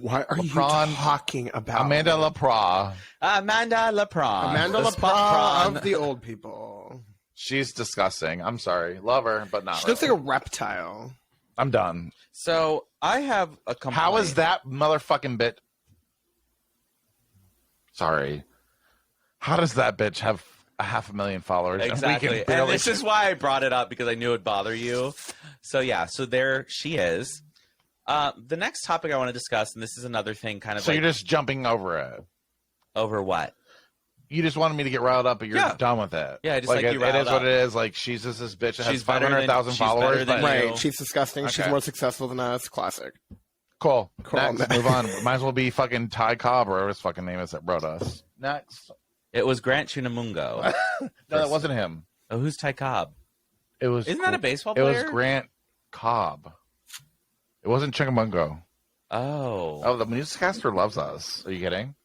What are LeBron- you talking about? Amanda Lepore. Amanda Lepore. Amanda The spot Lepore prawn. of the old people. She's disgusting. I'm sorry. Love her, but not She looks like really. a reptile. I'm done. So I have a complaint. How is that motherfucking bitch? Sorry. How does that bitch have 500,000 followers? And we Exactly. can And barely- this is why I brought it up, because I knew it would bother you. So yeah, so there she is. The next topic I want to discuss, and this is another thing kind of So like you're just jumping over it. over what? You just wanted me to get riled up, but you're Yeah. done with it. Yeah, I just like you it riled is up. what it is. Like she's just this bitch that has She's better than- 500,000 she's followers. better than But you. Right. She's disgusting. She's Okay. more successful than us. Classic. cool. Cool. Next, move on. Might as well be fucking Ty Cobb or whatever his fucking name is that wrote us. Next. It was Grant Chunamungo. No, that wasn't him. Oh, who's Ty Cobb? It was. Isn't that a baseball It player? was Grant Cobb. It wasn't Chickamungo. Oh. Oh, the newscaster loves us. Are you kidding?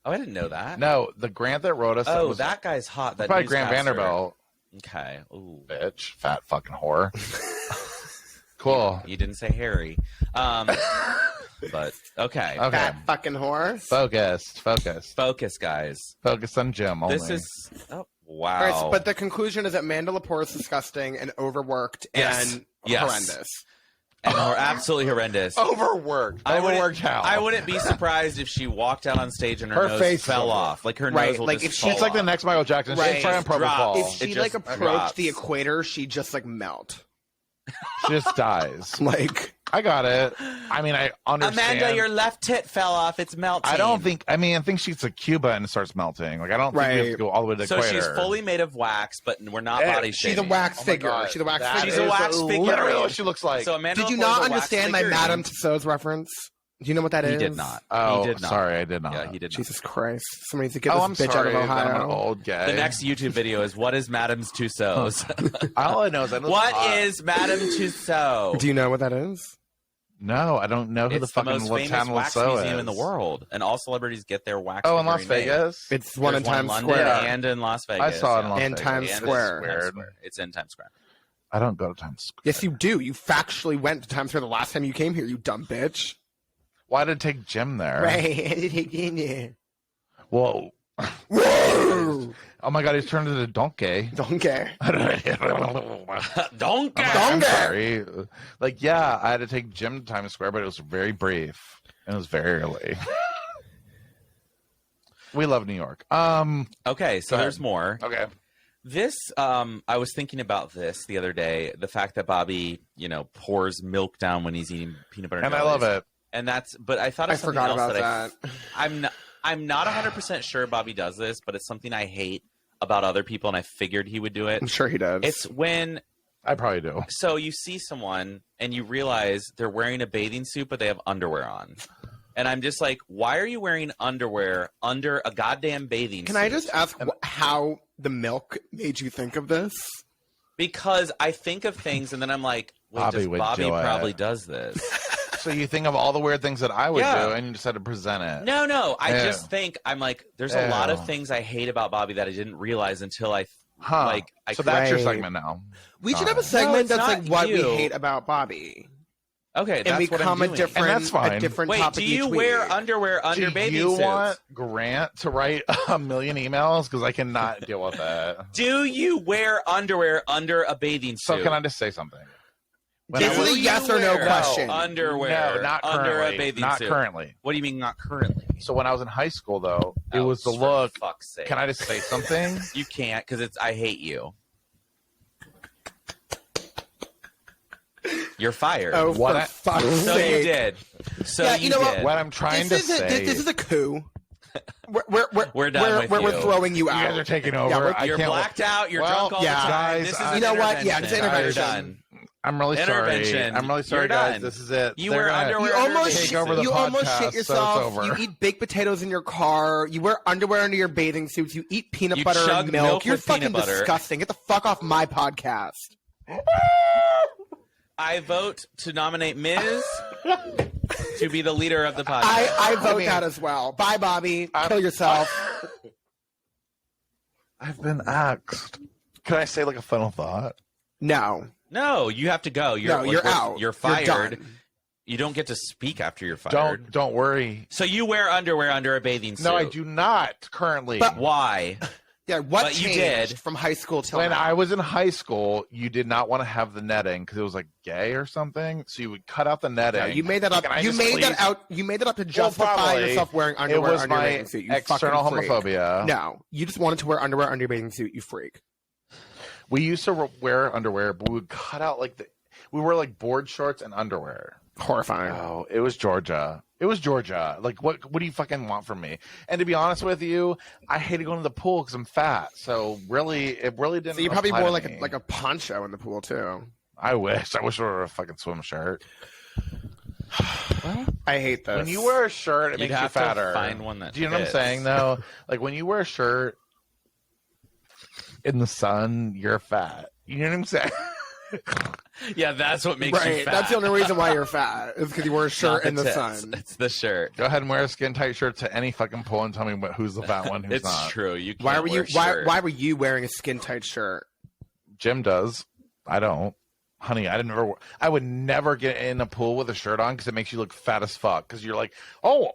Oh, I didn't know that. No, the Grant that wrote us. Oh, was that guy's hot. That probably Grant newscaster. Vanderbilt. Okay. Ooh. Bitch, fat fucking whore. Cool. You didn't say Harry. But okay. Okay. Fat fucking horse. Focused. Focus, guys. Focus on Jim only. This is. Oh, wow. All right, so- but the conclusion is that Amanda Lepore is disgusting and overworked Yes. and Yes. horrendous. and we're absolutely horrendous. overworked. I wouldn't- Overworked how? I wouldn't be surprised if she walked out on stage and her Her nose face fell will- off. Like her Right, nose will like, just if fall She's like the off. next Michael Jackson. Right. She's trying to Drops. fall. If she It like just approached drops. the equator, she'd just like melt. She just dies. Like I got it. I mean, I understand. Amanda, your left tit fell off. It's melting. I don't think. I mean, I think she's a Cuba and it starts melting. Like I don't think we have Right. to go all the way to the So equator. she's fully made of wax, but we're not Yeah, body she's a shaming. wax Oh my figure. God. She's a wax That figure. She's a is wax figure. Literally what she looks like. So Amanda Did you Lepore not is a wax understand my figurine. Madame Tussauds reference? Do you know what that is? He did not. Oh, he did not. sorry, I did not. Yeah, he did not. Jesus Christ! Somebody needs to get Oh, this I'm bitch sorry. out of that I'm an Ohio. old guy. The next YouTube video is what is Madame's Tussauds? All I know is I know What the- is Madame Tussauds? Do you know what that is? No, I don't know who the It's the fucking most famous Latin wax Lasso museum is. in the world, and all celebrities get their wax. Oh, in Las figurine made. Vegas. It's one in There's Times London Square. and in Las Vegas. I saw it in Las And Vegas. Times And Square. Times Square. It's in Times Square. I don't go to Times Square. Yes, you do. You factually went to Times Square the last time you came here. You dumb bitch. Why did it take Jim there? Right. Whoa. Whoa. Oh my God, he's turned into a donkey. Don't care. Don't I'm sorry. Like, yeah, I had to take Jim to Times Square, but it was very brief. It was very early. We love New York. Okay, so Go ahead. there's more. Okay. This, I was thinking about this the other day. The fact that Bobby, pours milk down when he's eating peanut butter. And I jellies. love it. And but I thought of I something forgot else about that that. I'm not 100% sure Bobby does this, but it's something I hate about other people, and I figured he would do it. I'm sure he does. It's when I probably do. so you see someone and you realize they're wearing a bathing suit, but they have underwear on. And I'm just like, why are you wearing underwear under a goddamn bathing Can suit? I just ask how the milk made you think of this? Because I think of things and then I'm like, wait, Bobby would Bobby do it. probably does this. So you think of all the weird things that I would Yeah. do, and you just had to present it. No, I Ew. just think I'm like, there's a lot Ew. of things I hate about Bobby that I didn't realize until I Huh. I So that's your Right. segment now. We should Got have a it. segment it's that's not like what we you. hate about Bobby, okay, and that's what I'm become a doing. different, And that's fine. a different Wait, topic do you each wear week. underwear under Do bathing you suits? want Grant to write a million emails? Because I cannot deal with that. Do you wear underwear under a bathing suit? So can I just say something? When This I is was- a yes or no wear question. Underwear No, not under currently. a bathing Not suit. currently. What do you mean not currently? So when I was in high school, though, it Oh, was the for look. Fuck's sake. Can I just say something? You can't because I hate you. You're fired. Oh, What for fuck's so sake! you did. So Yeah, you you know what? did. What I'm trying to say. This is a coup. We're done with we're you. throwing you You out. guys are taking over. Yeah, I You're can't- blacked out. You're Well, drunk all yeah. the time. Guys, This is I- You know what? Yeah, it's You're intervention. done. I'm really sorry. Intervention. I'm really sorry, You're guys. done. This is it. You They're wear gonna underwear You almost take shit, over the you almost podcast, shit so yourself. it's over. You eat baked potatoes in your car. You wear underwear under your bathing suits. You eat peanut You butter chug and milk. milk You're with peanut fucking butter. disgusting. Get the fuck off my podcast. I vote to nominate Ms. to be the leader of the podcast. I vote that as well. Bye, Bobby. Kill yourself. I've been axed. Can I say like a final thought? No. No, you have to go. You're out. You're You're fired. done. You don't get to speak after you're fired. Don't worry. So you wear underwear under a bathing suit. No, I do not currently. But- Why? Yeah, what But you changed did. from high school till when now? I was in high school, you did not want to have the netting because it was like gay or something. So you would cut out the netting. No, you made that up. Can I You just made please- that out. You made that up to Well, justify probably. yourself wearing It underwear was under your my bathing suit. You external fucking freak. homophobia. No, you just wanted to wear underwear under your bathing suit. You freak. We used to wear underwear, but we would cut out we wore like board shorts and underwear. Horrifying. Oh, it was Georgia. It was Georgia. Like, what do you fucking want from me? And to be honest with you, I hated going to the pool because I'm fat. So really, it really didn't. So you probably apply wore to me. like a poncho in the pool too. I wish. I wish I wore a fucking swim shirt. I hate this. When you wear a shirt, it You'd makes you have to fatter. find one that Do you know what I'm fits. saying though? Like when you wear a shirt in the sun, you're fat. You know what I'm saying? Yeah, that's what makes you right, fat. that's the only reason why you're fat is because you wear a shirt Not in the tits. sun. It's the shirt. Go ahead and wear a skin tight shirt to any fucking pool and tell me who's the fat one, who's It's not. true. You can't Why were you? wear shirt. Why were you wearing a skin tight shirt? Jim does. I don't. Honey, I would never get in a pool with a shirt on because it makes you look fat as fuck. Because you're like, oh,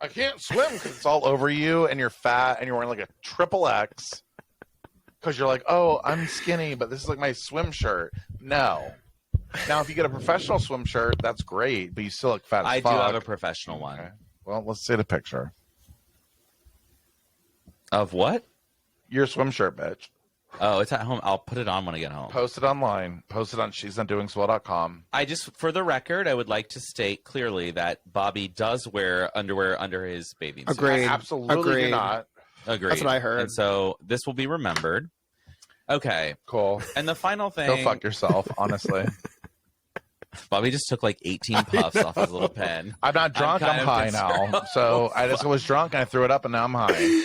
I can't swim because it's all over you and you're fat and you're wearing like a triple X. Because you're like, oh, I'm skinny, but this is like my swim shirt. No. Now, if you get a professional swim shirt, that's great, but you still look fat as I fuck. do have a professional one. Okay. Well, let's see the picture. Of what? Your swim shirt, bitch. Oh, it's at home. I'll put it on when I get home. Post it online. Post it on she'snotdoingswell.com. I just, for the record, I would like to state clearly that Bobby does wear underwear under his bathing suit. Agreed. I absolutely do Agreed. not. Agreed. That's what I heard. And so this will be remembered. Okay. Cool. And the final thing. Go fuck yourself, honestly. Bobby just took like 18 puffs off his little pen. I'm not drunk. kind I'm of high concerned. now. So I just was drunk and I threw it up and now I'm high.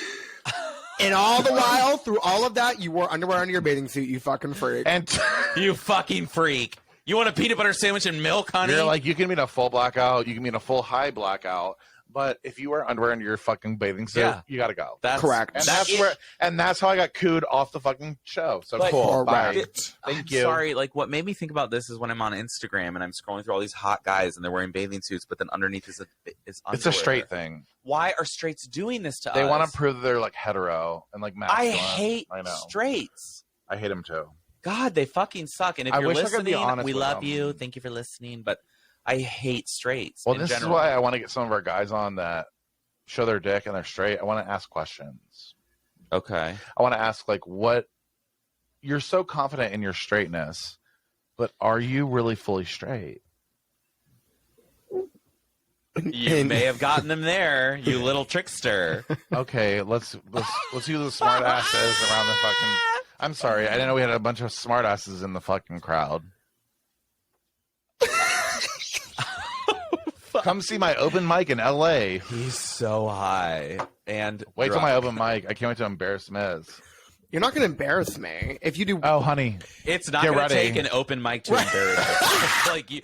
And all the while, through all of that, you wore underwear under your bathing suit. You fucking freak. And You fucking freak. You want a peanut butter sandwich and milk, honey? you're like, you can be in a full blackout. You can be in a full high blackout. But if you wear underwear under your fucking bathing suit, Yeah. you got to go. That's Correct. And that's how I got cooed off the fucking show. So But- cool. Bye. Correct. Thank I'm you. sorry. Like, what made me think about this is when I'm on Instagram and I'm scrolling through all these hot guys and they're wearing bathing suits, but then underneath is underwear. It's a straight thing. Why are straights doing this to us? They want to prove that they're like hetero and like I masculine. hate I know. straights. I hate them too. God, they fucking suck. And if I you're wish I could be listening, honest we with love them. you. Thank you for listening. But I hate straights. Well, in this general. is why I want to get some of our guys on that show their dick and they're straight. I want to ask questions. Okay. I want to ask, like, what you're so confident in your straightness, but are you really fully straight? You may have gotten them there, you little trickster. Okay, let's use the smart asses around the fucking. I'm sorry, I didn't know we had a bunch of smart asses in the fucking crowd. Come see my open mic in LA. He's so high. And Wait till drunk. my open mic. I can't wait to embarrass Miz. You're not going to embarrass me if you do. Oh, honey. It's not Get going to ready. take an open mic to embarrass us. Like you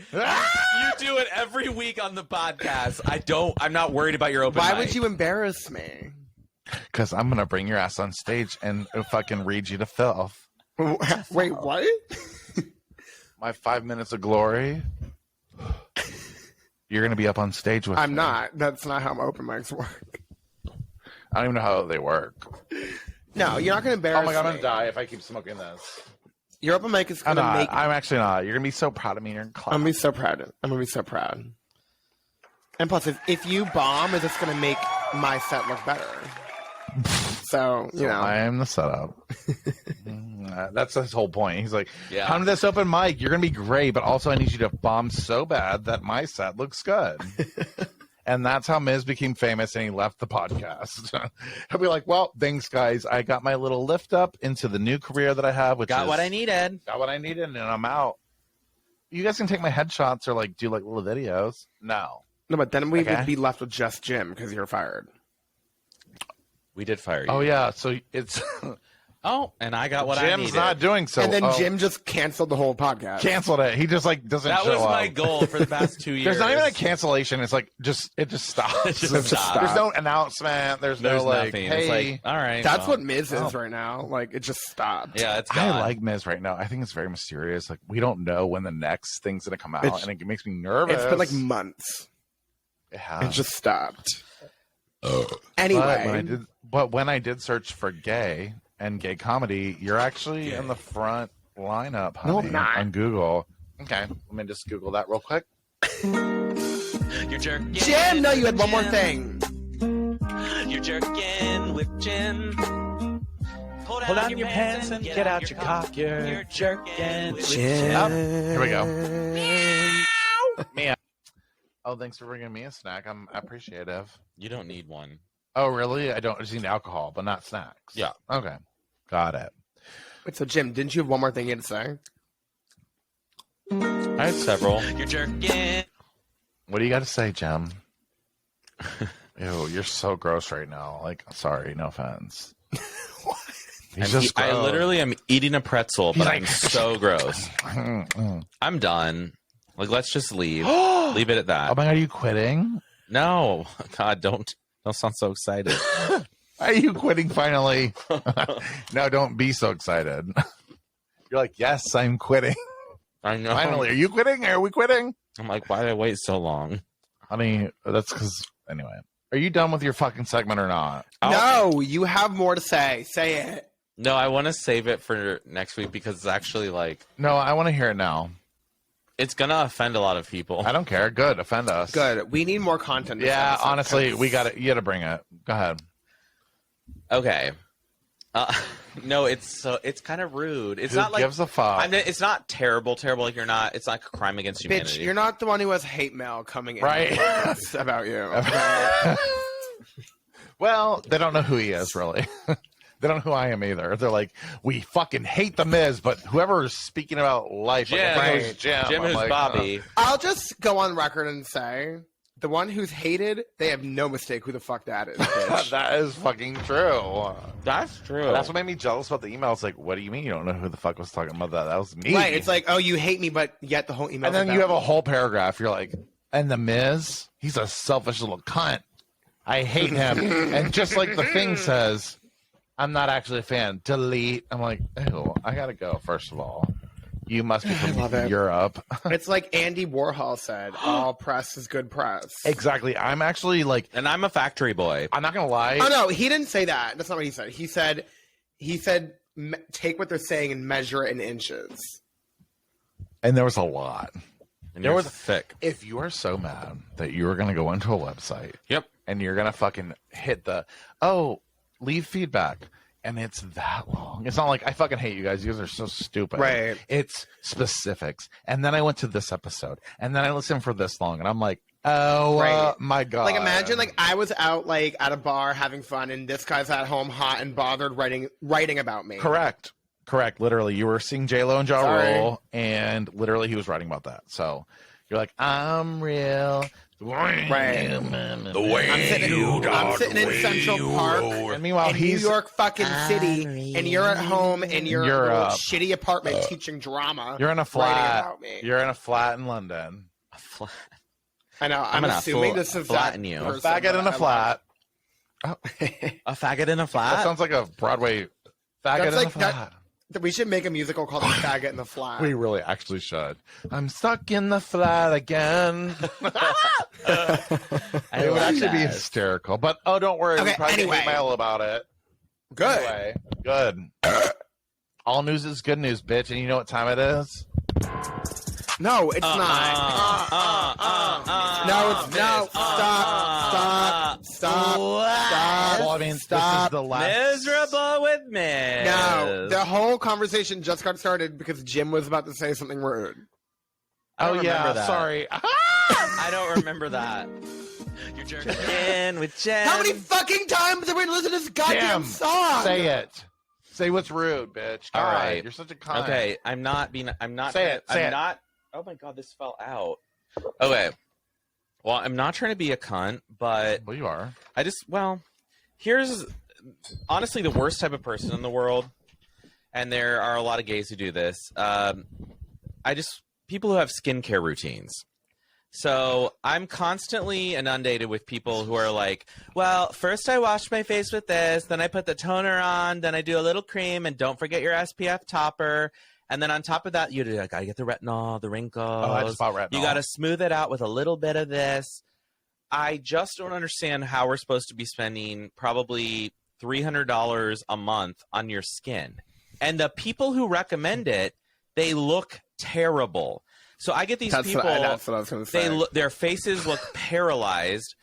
do it every week on the podcast. I'm not worried about your open Why mic. would you embarrass me? Because I'm going to bring your ass on stage and fucking read you to filth. Wait, what? My 5 minutes of glory. You're going to be up on stage with I'm me. not. That's not how my open mics work. I don't even know how they work. No, you're not going to embarrass Oh my God, I'm me. going to die if I keep smoking this. Your open mic is I'm going to not. make. I'm actually not. You're going to be so proud of me. You're in class. I'm going to be so proud. I'm going to be so proud. And plus, if you bomb, it's just going to make my set look better. So, you know. I am the setup. That's his whole point. He's like, Yeah. come to this open mic. You're going to be great, but also I need you to bomb so bad that my set looks good. And that's how Miz became famous, and he left the podcast. He'll be like, well, thanks, guys. I got my little lift up into the new career that I have, which Got is what I needed. got what I needed, and I'm out. You guys can take my headshots or like do like little videos. No. No, but then we Okay. would be left with just Jim because you're fired. We did fire you. Oh yeah. So it's Oh, and I got what I Jim's needed. not doing so. and then Jim just canceled the whole podcast. canceled it. He just like doesn't That show was up. my goal for the past 2 years. There's not even a cancellation. It's like it just stops. It just stops. There's no announcement. There's There's no like, nothing. hey. It's like, all right. That's well, what Miz is right now. Like, it just stopped. Yeah, it's I gone. like Miz right now. I think it's very mysterious. Like we don't know when the next thing's gonna come out, It's- and it makes me nervous. It's been like months. It has. It just stopped. But Anyway. when I did search for gay and gay comedy, you're actually in the front lineup, honey, No, I'm not. on Google. Okay, let me just Google that real quick. You're jerking. Jim, no, you had one more Jim. thing. You're jerking with Jim. Pull Pull down your pants and get out your cock. You're jerking with Jim. Up. Here we go. Mia. Oh, thanks for bringing me a snack. I'm appreciative. You don't need one. Oh, really? I just need alcohol, but not snacks. Yeah. Okay. Got it. Wait, so Jim, didn't you have one more thing you had to say? I had several. You're jerking. What do you got to say, Jim? Ew, you're so gross right now. Like, sorry, no offense. He's just I gross. literally am eating a pretzel, He's but like- I'm so gross. I'm done. Like, let's just leave. Leave it at that. Oh my god, are you quitting? No, God, don't sound so excited. Are you quitting finally? No, don't be so excited. You're like, yes, I'm quitting. I know. Finally, are you quitting? Are we quitting? I'm like, why did I wait so long? Honey, that's because, anyway. Are you done with your fucking segment or not? No, you have more to say. Say it. No, I want to save it for next week because it's actually like No, I want to hear it now. it's gonna offend a lot of people. I don't care. Good. Offend us. Good. We need more content. this Yeah, episode, honestly, 'cause- we got it. You got to bring it. Go ahead. Okay. No, it's kind of rude. It's Who not like gives a fuck? I mean, it's not terrible. Like you're not. It's like a crime against humanity. Bitch, you're not the one who has hate mail coming in Right. about you. Well, they don't know who he is, really. They don't know who I am either. They're like, we fucking hate the Miz, but whoever is speaking about life, like, I think it was Jim. Jim I'm who's like, Bobby. I'll just go on record and say the one who's hated, they have no mistake who the fuck that is, bitch. that is fucking true. That's true. That's what made me jealous about the email. It's like, what do you mean you don't know who the fuck was talking about that? That was me. Right, it's like, oh, you hate me, but yet the whole email. and then you have a whole paragraph. You're like, and the Miz, he's a selfish little cunt. I hate him. And just like the thing says, I'm not actually a fan. Delete. I'm like, ew, I gotta go. First of all, you must be love from it. Europe. It's like Andy Warhol said, all press is good press. Exactly. I'm actually like, And I'm a factory boy. I'm not gonna lie. Oh no, he didn't say that. That's not what he said. He said take what they're saying and measure it in inches. And there was a lot. And There you're was- thick. If you are so mad that you are gonna go into a website Yep. and you're gonna fucking hit leave feedback, and it's that long. It's not like I fucking hate you guys. You guys are so stupid. Right. It's specifics. And then I went to this episode, and then I listened for this long, and I'm like, oh Right. my god. Like imagine like I was out like at a bar having fun and this guy's at home hot and bothered writing about me. Correct. Literally, you were seeing J-Lo and Ja Sorry. Rule, and literally he was writing about that. So you're like, I'm real. Right. The way I'm sitting in Central Park And meanwhile, in he's New York fucking city, and you're at home in your little Europe. shitty apartment teaching drama. You're in a writing flat. about me. You're in a flat in London. I know. I'm gonna assuming this is flatten that you. person, Faggot but in a I flat. A faggot in a That flat. sounds like a Broadway faggot in That's like a flat. that. We should make a musical called "The Faggot in the Flat." We really actually should. I'm stuck in the flat again. It would actually be hysterical. But don't worry. Okay, We probably anyway. get email about it. Good. Anyway, good. All news is good news, bitch. And you know what time it is? No, it's not. No, it's no. Stop. Well, I mean, this is Stop. the last. Miserable with Miz. No, the whole conversation just got started because Jim was about to say something rude. I Oh don't yeah, remember that. sorry. I don't remember that. You're jerking with Jen. How many fucking times are we listening to this goddamn song? Say it. Say what's rude, bitch. God, All right. You're such a cunt. Okay, I'm not being. I'm not. Say it, say I'm it. not. Oh my god, this fell out. Okay. Well, I'm not trying to be a cunt, but Well, you are. here's honestly the worst type of person in the world, and there are a lot of gays who do this. People who have skincare routines. So I'm constantly inundated with people who are like, well, first I wash my face with this, then I put the toner on, then I do a little cream, and don't forget your SPF topper. And then on top of that, you gotta get the retinol, the wrinkles. Oh, I just bought retinol. You gotta smooth it out with a little bit of this. I just don't understand how we're supposed to be spending probably $300 a month on your skin. And the people who recommend it, they look terrible. So I get these people. That's what I was going to say. Their faces look paralyzed.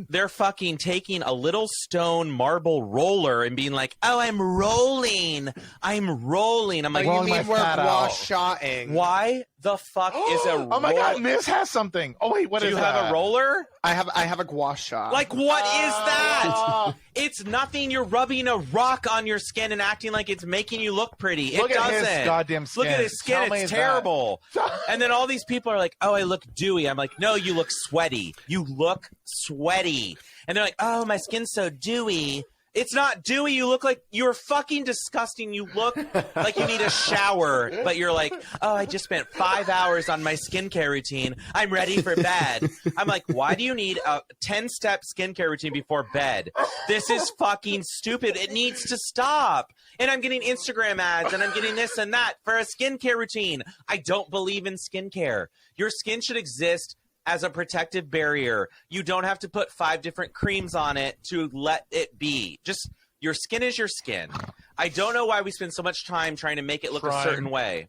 They're fucking taking a little stone marble roller and being like, "Oh, I'm rolling. I'm rolling." I'm like, you rolling my mean we're fat out. wash-shotting? why the fuck is a? Oh my God, Miz has something. Oh wait, what Do is you that? have a roller? I have a gua sha. Like, what is that? Oh. It's nothing. You're rubbing a rock on your skin and acting like it's making you look pretty. Look it at doesn't. his goddamn skin. Look at his skin. Tell me It's that. terrible. And then all these people are like, "Oh, I look dewy." I'm like, "No, you look sweaty. You look sweaty." And they're like, "Oh, my skin's so dewy." It's not dewy. You look like you're fucking disgusting. You look like you need a shower, but you're like, "Oh, I just spent 5 hours on my skincare routine. I'm ready for bed." I'm like, why do you need a 10-step skincare routine before bed? This is fucking stupid. It needs to stop. And I'm getting Instagram ads and I'm getting this and that for a skincare routine. I don't believe in skincare. Your skin should exist as a protective barrier. You don't have to put 5 different creams on it to let it be. Just your skin is your skin. I don't know why we spend so much time trying to make it look a certain way.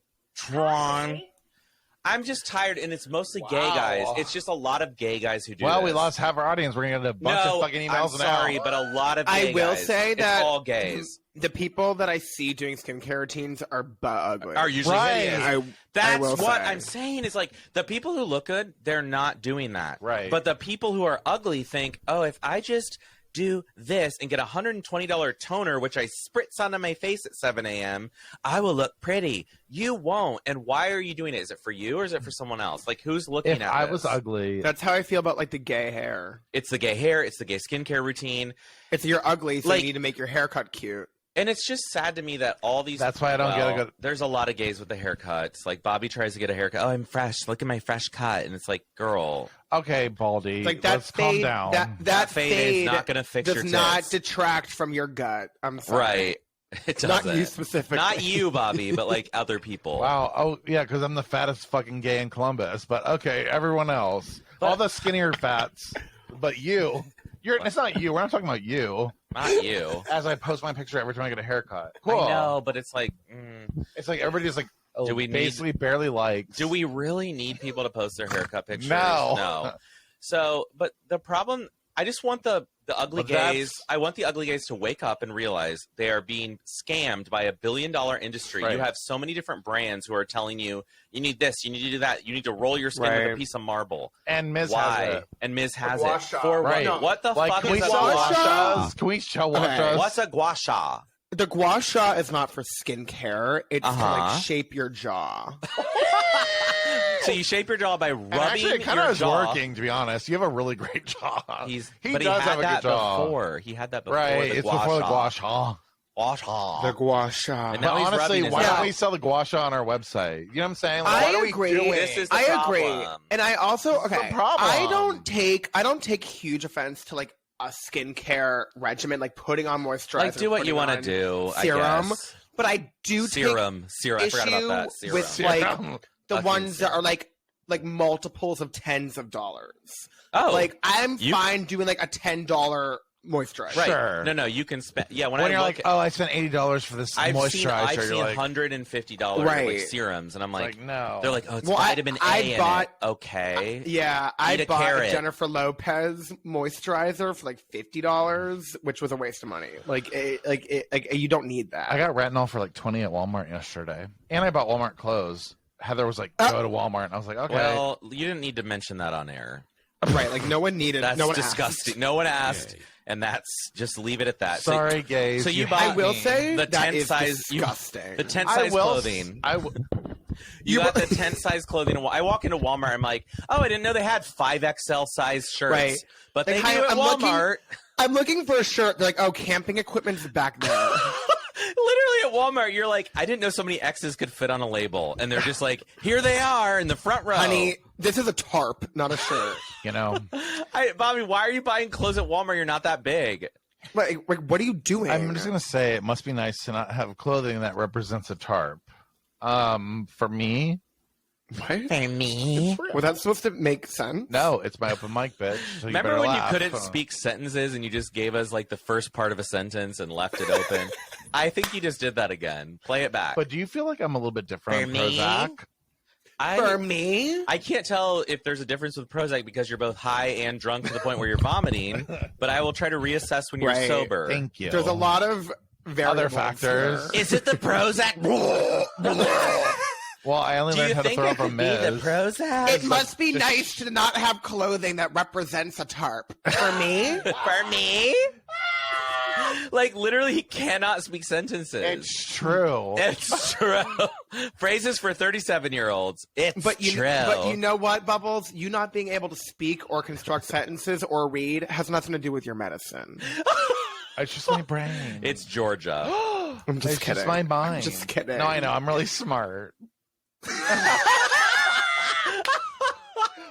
I'm just tired, and it's mostly gay guys. It's just a lot of gay guys who do Well, this. we lost half our audience. We're gonna get a bunch of fucking emails I'm now. sorry, but a lot of gay I will guys. say It's that all gays the people that I see doing skincare routines are butt ugly. are usually Right. hideous. I That's will what say. I'm saying is like the people who look good, they're not doing that. Right. But the people who are ugly think, oh, if I just do this and get a $120 toner, which I spritz onto my face at 7 a.m., I will look pretty. You won't. And why are you doing it? Is it for you or is it for someone else? Like, who's looking If at I this? was ugly, That's how I feel about like the gay hair. It's the gay hair. It's the gay skincare routine. It's you're ugly, so Like- you need to make your haircut cute. And it's just sad to me that all these. That's why I don't get a good- There's a lot of gays with the haircuts. Like Bobby tries to get a haircut. Oh, I'm fresh. Look at my fresh cut. And it's like, girl, okay, Baldy, Like that let's calm fade, down. that fade is not going to fix does your not tits. detract from your gut. I'm sorry. Right. It doesn't. Not you specifically. Not you, Bobby, but like other people. Wow. Oh, yeah, because I'm the fattest fucking gay in Columbus. But okay, everyone else, all the skinnier fats, but you. It's not you. We're not talking about you. Not you. As I post my picture every time I get a haircut. Cool. I know, but it's like, It's like everybody's like, Do we need- basically barely likes. do we really need people to post their haircut pictures? No. No. So, but the problem, I just want the ugly But that's- gays. I want the ugly gays to wake up and realize they are being scammed by $1 billion industry. Right. You have so many different brands who are telling you, you need this, you need to do that, you need to roll your skin with a Right. piece of marble. And Miz Why? has it. And Ms. has gua it. sha. For Right. what? What the Like, fuck can we is a sell gua gua sha? sha? washas? Can we sell Okay. washas? What's a gua sha? The gua sha is not for skincare. It's to Uh-huh. like shape your jaw. So you shape your jaw by And rubbing actually, it kind your of is jaw. working, to be honest. You have a really great jaw. He does had have a that good jaw. before. He had that before. Right, the it's gua before the sha. gua sha. Gua sha. The gua sha. And But now he's honestly, rubbing his why don't jaw. we sell the gua sha on our website? You know what I'm saying? Like, I what are agree. we doing? This is the I agree, problem. and I also the okay. problem. I don't take huge offense to like a skincare regimen, like putting on moisturizer. Like, do what you want to do. Serum, I guess. but I do Serum. I forgot issue about that. Serum. with like Serum. the Fucking ones that serum. are like multiples of tens of dollars. Oh, Like I'm you- fine doing like a $10 moisturizer. right. Sure. No, you can spend. Yeah, when When I you're look like, oh, I spent $80 for this I've moisturizer. seen you're like, $150 Right. like serums, and I'm like, no. they're like, oh, it's Well, vitamin I A in bought- it. Okay. Yeah, Eat I a bought carrot. a Jennifer Lopez moisturizer for like $50, which was a waste of money. Like you don't need that. I got retinol for like $20 at Walmart yesterday, and I bought Walmart clothes. Heather was like, "Go to Walmart," and I was like, "Okay." Well, you didn't need to mention that on air. Right, like no one needed. That's no one disgusting. asked. No one asked, Gay. and that's just leave it at that. Sorry, gays. so you you bought- I will say the that 10 is size disgusting. the 10 I size will. clothing. You You got bu- the 10 size clothing. I walk into Walmart. I'm like, oh, I didn't know they had 5XL size shirts. Right. But Like, they hi, do at I'm looking- Walmart. I'm looking for a shirt. They're like, oh, camping equipment's back there. Literally at Walmart, you're like, I didn't know so many X's could fit on a label. And they're just like, here they are in the front row. Honey, this is a tarp, not a shirt. You know, Bobby, why are you buying clothes at Walmart? You're not that big. Like, what are you doing? I'm just gonna say it must be nice to not have clothing that represents a tarp. For me, What? For me. Was that supposed to make sense? no, it's my open mic, bitch. So Remember better when laugh. you couldn't speak sentences and you just gave us like the first part of a sentence and left it open? I think you just did that again. Play it back. But do you feel like I'm a little bit different For on me? Prozac? For me? I can't tell if there's a difference with Prozac because you're both high and drunk to the point where you're vomiting, but I will try to reassess when you're Right. sober. Thank you. There's a lot of other variables factors. here. Is it the Prozac? Well, I only Do learned you how to think throw it up a could be the Miz. Prozac? It must be nice to not have clothing that represents a tarp. For me? For me? Like, literally, he cannot speak sentences. It's true. It's true. Phrases for 37-years-olds. It's But you, true. but you know what, Bubbles? You not being able to speak or construct sentences or read has nothing to do with your medicine. It's just my brain. It's Georgia. I'm just It's kidding. just my mind. I'm just kidding. No, I know. I'm really smart.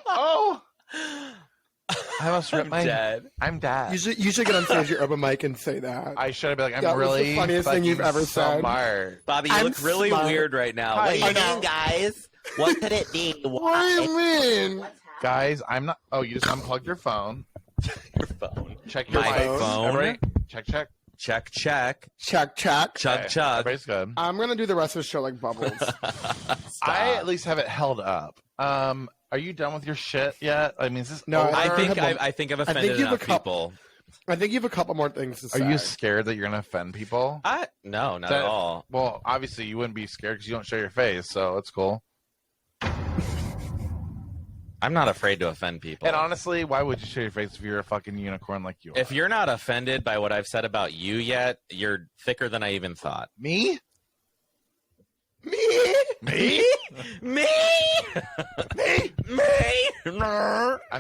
Oh. I almost ripped my. Dead. I'm dead. You should get on stage your open mic and say that. I should be like, I'm That was the really funniest thing you've fucking ever said. smart. Bobby, you I'm look really smart. weird right now. Hi. What do you I know. mean, guys? What could it be? What do you mean? Guys, I'm not. Oh, you just unplugged your phone. Your phone. Check your My mics. phone? Everybody, check. Check, check. Check, check. Chug, Okay, chug. Everybody's good. I'm going to do the rest of the show like Bubbles. I at least have it held up. Are you done with your shit yet? I mean, is this No, over? I think have one. I think I've offended you've a enough couple. people. I think you have a couple more things to say. Are you scared that you're gonna offend people? No, not That- at all. Well, obviously you wouldn't be scared because you don't show your face, so it's cool. I'm not afraid to offend people. And honestly, why would you show your face if you're a fucking unicorn like you are? If you're not offended by what I've said about you yet, you're thicker than I even thought. me, Me? me, Me? Me? I'm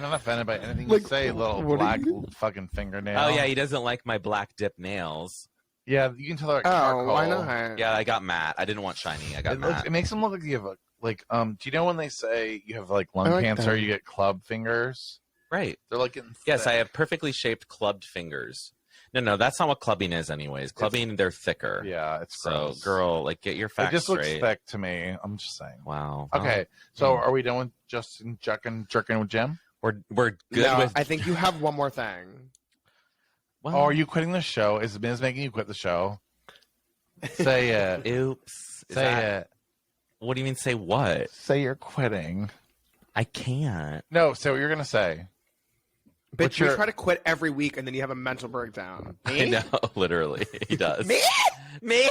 not offended by anything you Like, say. Little what black are you- fucking fingernail. Oh, yeah, he doesn't like my black dip nails. yeah. You can tell they're like Oh, charcoal. why not? Yeah, I got matte. I didn't want shiny. I got matte. It makes them look like you have a do you know when they say you have like lung I like cancer, that. you get club fingers? Right. They're like getting Yes, thick. I have perfectly shaped clubbed fingers. No, that's not what clubbing is anyways. Clubbing, they're thicker. Yeah, it's So, gross. girl, like, get your facts It just looks straight. thick to me. I'm just saying. Wow. Okay, so are we done with Justin jerking with Jim? We're good No, with. I think you have one more thing. Well, Oh, are you quitting the show? Is Miz making you quit the show? Say it. Oops. Is Say that- it. What do you mean? Say what? Say you're quitting. I can't. No, say what you're gonna say. Bitch, you your- try to quit every week and then you have a mental breakdown. I know, literally, he does. Me? Me?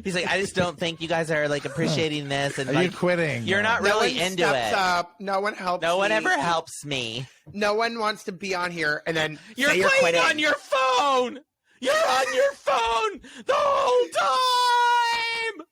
He's like, I just don't think you guys are like appreciating this, and Are like, you quitting? you're not No really one into steps it. up. No one helps No one me. ever helps me. No one wants to be on here and then You're say playing you're quitting. on your phone. You're on your phone the whole time.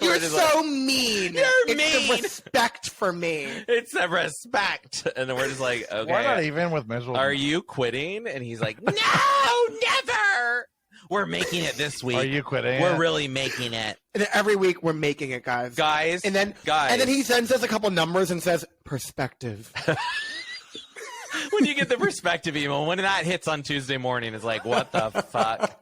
You're We're just so like, mean. You're it's mean. the respect for me. it's a respect, and then we're just like, okay, We're not even with miserable. are you quitting? And he's like, no, never. We're making it this week. Are you quitting? We're really making it, And then every week we're making it, guys. guys. And then guys, and then he sends us a couple numbers and says perspective. when you get the perspective email, when that hits on Tuesday morning, it's like, what the fuck?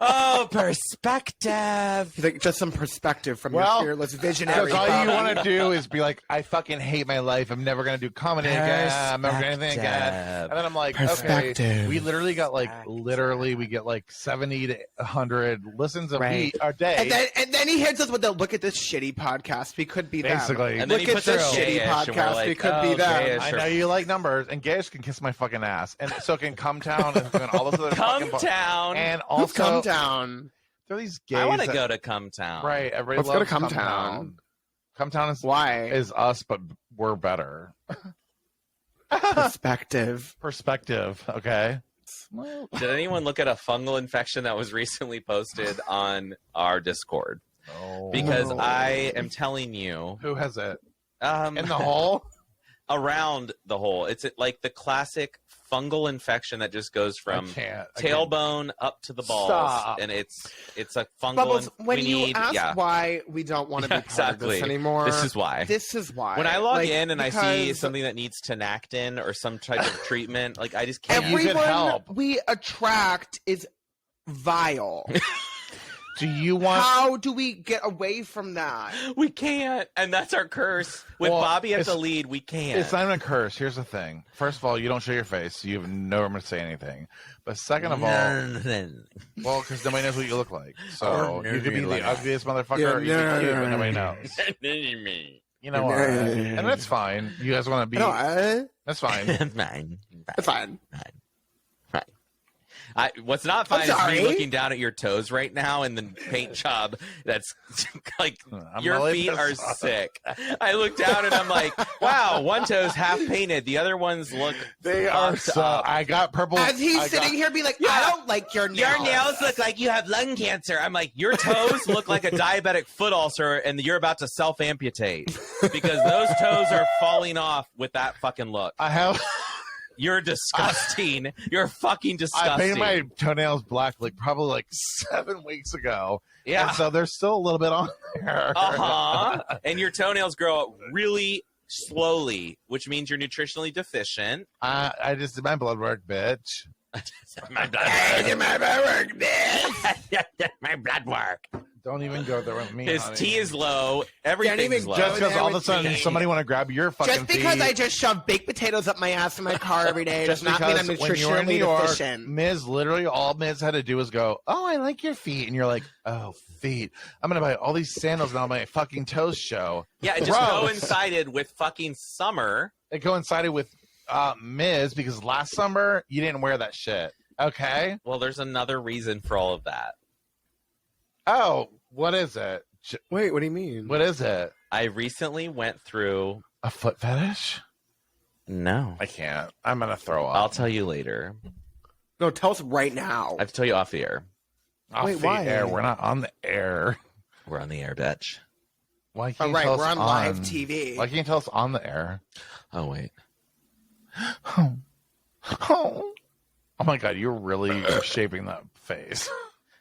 Oh, perspective. He's like, just some perspective from Well, your fearless visionary. Because all you Bobby. want to do is be like, I fucking hate my life. I'm never going to do comedy again. I'm never going to do anything again. And then I'm like, okay, Perspective. we literally got like, we get like 70 to 100 listens a Right. week, a day. And then he hits us with the look at this shitty podcast. We could be them. Basically. And then Look he at puts this a shitty gayish, and we're podcast. like, We could oh, be them. gayish. I know you like numbers, and Gayish can kiss my fucking ass, and so can Cumtown and all those other Come fucking town. and Who's also come down? there are these gays. I want to that- go to Come Town. Right, everybody Let's go to loves Cumtown. Cumtown is Why? us, but we're better. Perspective. Okay. Did anyone look at a fungal infection that was recently posted on our Discord? No. Because No. I am telling you, Who has it? in In the hole? around the hole. It's like the classic fungal infection that just goes from I can't. tailbone up to the balls, Stop. and it's a fungal. Bubbles, when we you need, ask why we don't want to be part exactly. of this anymore, This is why. This is why. When I log in and I see because something that needs tenactin or some type of treatment, like I just can't. You could everyone help. we attract is vile. Do you want... How do we get away from that? We can't, and that's our curse. With Well, Bobby at it's- the lead, we can't. It's not even a curse. Here's the thing. First of all, you don't show your face. So you have no room to say anything. But second of all, well, because nobody knows what you look like. So you could be the ugliest motherfucker, or you could be cute, but nobody knows. You know what? And that's fine. You guys want to be... That's fine. Fine. It's fine. What's not fine is sorry? me looking down at your toes right now in the paint job. That's like I'm your really feet are pissed off. sick. I look down and I'm like, wow, one toe's half painted. The other ones look They are fucked so... up. I got purple... As he's I sitting got- here being like, Yeah. I don't like your nails. Your nails look like you have lung cancer. I'm like, your toes look like a diabetic foot ulcer and you're about to self-amputate because those toes are falling off with that fucking look. I have... You're disgusting. You're fucking disgusting. I painted my toenails black probably 7 weeks ago. Yeah. And so there's still a little bit on there. Uh-huh. And your toenails grow up really slowly, which means you're nutritionally deficient. I just did my blood work, bitch. My blood My blood work. Don't even go there with me. His honey. T is low. Everything's even low. Just because there all of a with sudden me. somebody want to grab your fucking Just because feet. I just shove baked potatoes up my ass in my car every day does Just not mean I'm because when you were in New nutritionally York, deficient. Miz, literally all Miz had to do was go, oh, I like your feet. And you're like, oh, feet. I'm going to buy all these sandals now my fucking toes show. Yeah, it just Gross. coincided with fucking summer. It coincided with Miz because last summer you didn't wear that shit. Okay. Well, there's another reason for all of that. Oh, what is it? Wait, what do you mean? What is it? I recently went through. A foot fetish? No. I can't. I'm going to throw up. I'll tell you later. No, tell us right now. I have to tell you off the air. Off Wait, the why? air. We're not on the air. We're on the air, bitch. Why All can't you right, tell us we're on live TV. Why can't you tell us on the air? Oh, wait. Oh my god, you're really shaping that face.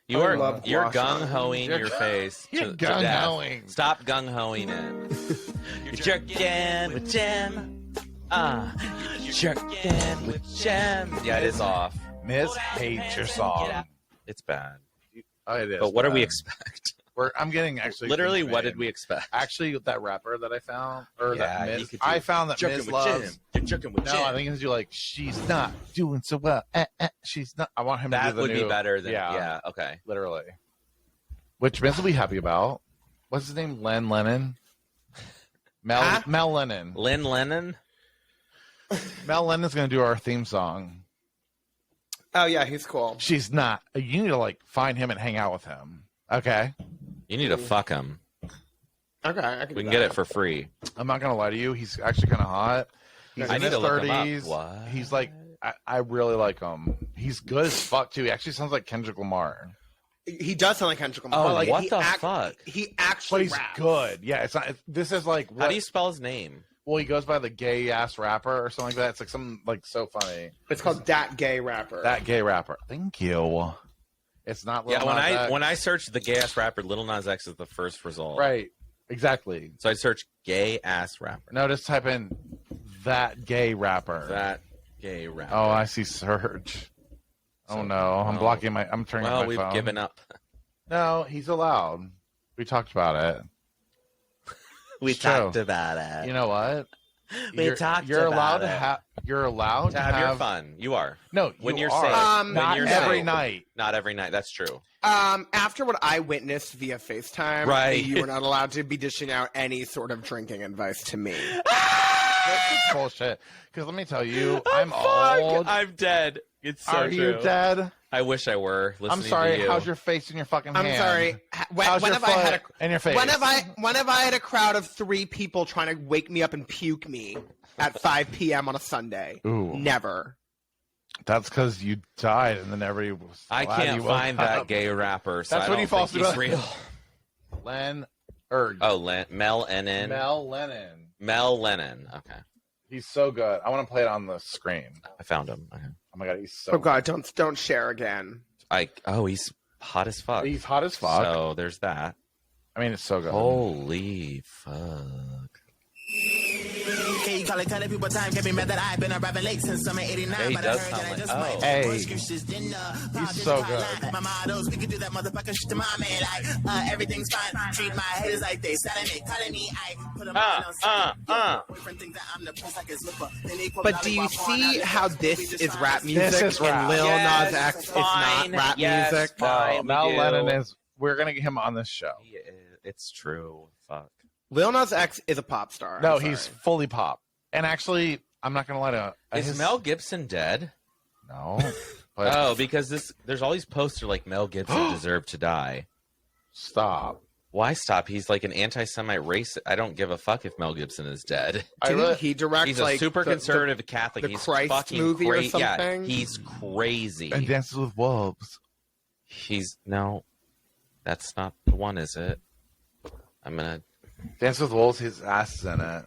You I are love you're blush on. gung hoing You're your face. you're to death. gung-hoing. Stop gung hoing it. You're jerking with Jim. You're jerking with Jim. Yeah, it is off. Miz hates your song. It's bad. Oh, it is. But what do we bad. expect? I'm getting actually. Literally, confused. what did we expect? Actually, that rapper that I found, or Yeah, that you Miz, could do I found that Jerking Miz with loves. Jim. You're jerking with Jim. No, I think it's you like she's not doing so well. She's not. I want him to that do the would new, be better than yeah, okay. literally. Which Miz will be happy about. What's his name? Len Lennon. Mel Lennon. Lynn Lennon. Mel Lennon's gonna do our theme song. Oh yeah, he's cool. She's not. You need to find him and hang out with him. Okay. You need to fuck him. Okay, I We can get it for free. I'm not gonna lie to you. He's actually kind of hot. He's I in need his to look him up. 30s. What? He's like, I really like him. He's good as fuck too. He actually sounds like Kendrick Lamar, He does sound like Kendrick Lamar. Oh, like, what he the fuck? He but actually he's raps. good. Yeah, it's not. This is like. How What, do you spell his name? well, he goes by the gay ass rapper or something like that. It's like something so funny. It's called That Gay Rapper. That gay rapper. Thank you. It's not. Lil Yeah, Nas X. when I searched the gay ass rapper, Little Nas X is the first result. Right. Exactly. So I searched gay ass rapper. No, just type in that gay rapper. That gay rapper. Oh, I see search. Oh So, no, I'm well- blocking my. I'm turning well, off my we've phone. given up. No, he's allowed. We talked about it. We It's true. talked about it. You know what? We talked You're about allowed to it. have. You're allowed to have your fun. You are. No, When you you're are. safe. When Not you're every safe. night. Not every night. That's true. After what I witnessed via FaceTime, Right. you were not allowed to be dishing out any sort of drinking advice to me. That's just bullshit. Because let me tell you, I'm old. I'm dead. It's so Are true. you dead? I wish I were. I'm Listening sorry. To you. How's your face and your fucking I'm hand? sorry. When, How's when your have I had foot and your face? when have I had a crowd of 3 people trying to wake me up and puke me? at 5 p.m. on a Sunday. Ooh. Never. That's because you died, and then everybody was. I glad can't you woke falls up. that gay rapper. So That's I when don't he falls think he's to real. Mel Lennon. Mel Lennon. Okay, He's so good. I want to play it on the screen. I found him. Okay. Oh my god, he's so. Oh God, don't share again. He's hot as fuck. He's hot as fuck. So there's that. I mean, it's so good. Holy fuck. Can you call it telling people time? Get me mad that I've been arriving late since summer 89. Yeah, he but does I heard sound that I like- just oh. might Hey. excuses, didn't He's so good. My mottos, we could do that motherfucker shit to my man. Like, everything's fine. Treat my haters like they selling it, cutting me. I put them on boyfriend thinks that I'm the prince like his lipper. Then they quote But do you lollipop on see that how lip. this is rap music This is rap. and Lil Yes, Nas X is fine. not rap Yes, music? fine. No, we Mel do. Lennon is. We're gonna get him on this show. It's true. Fuck. Lil Nas X is a pop star. No, I'm he's sorry. fully pop. And actually, I'm not gonna lie to. Is Mel Gibson dead? No. But Oh, because there's all these posters like Mel Gibson deserved to die. stop. Why stop? He's like an anti-Semite racist. I don't give a fuck if Mel Gibson is dead. Didn't he direct He's a like super the- conservative Catholic. the He's Christ fucking movie or Yeah, something? he's crazy. And Dances with Wolves. No, that's not the one, is it? I'm gonna. Dances with Wolves. His ass is in it.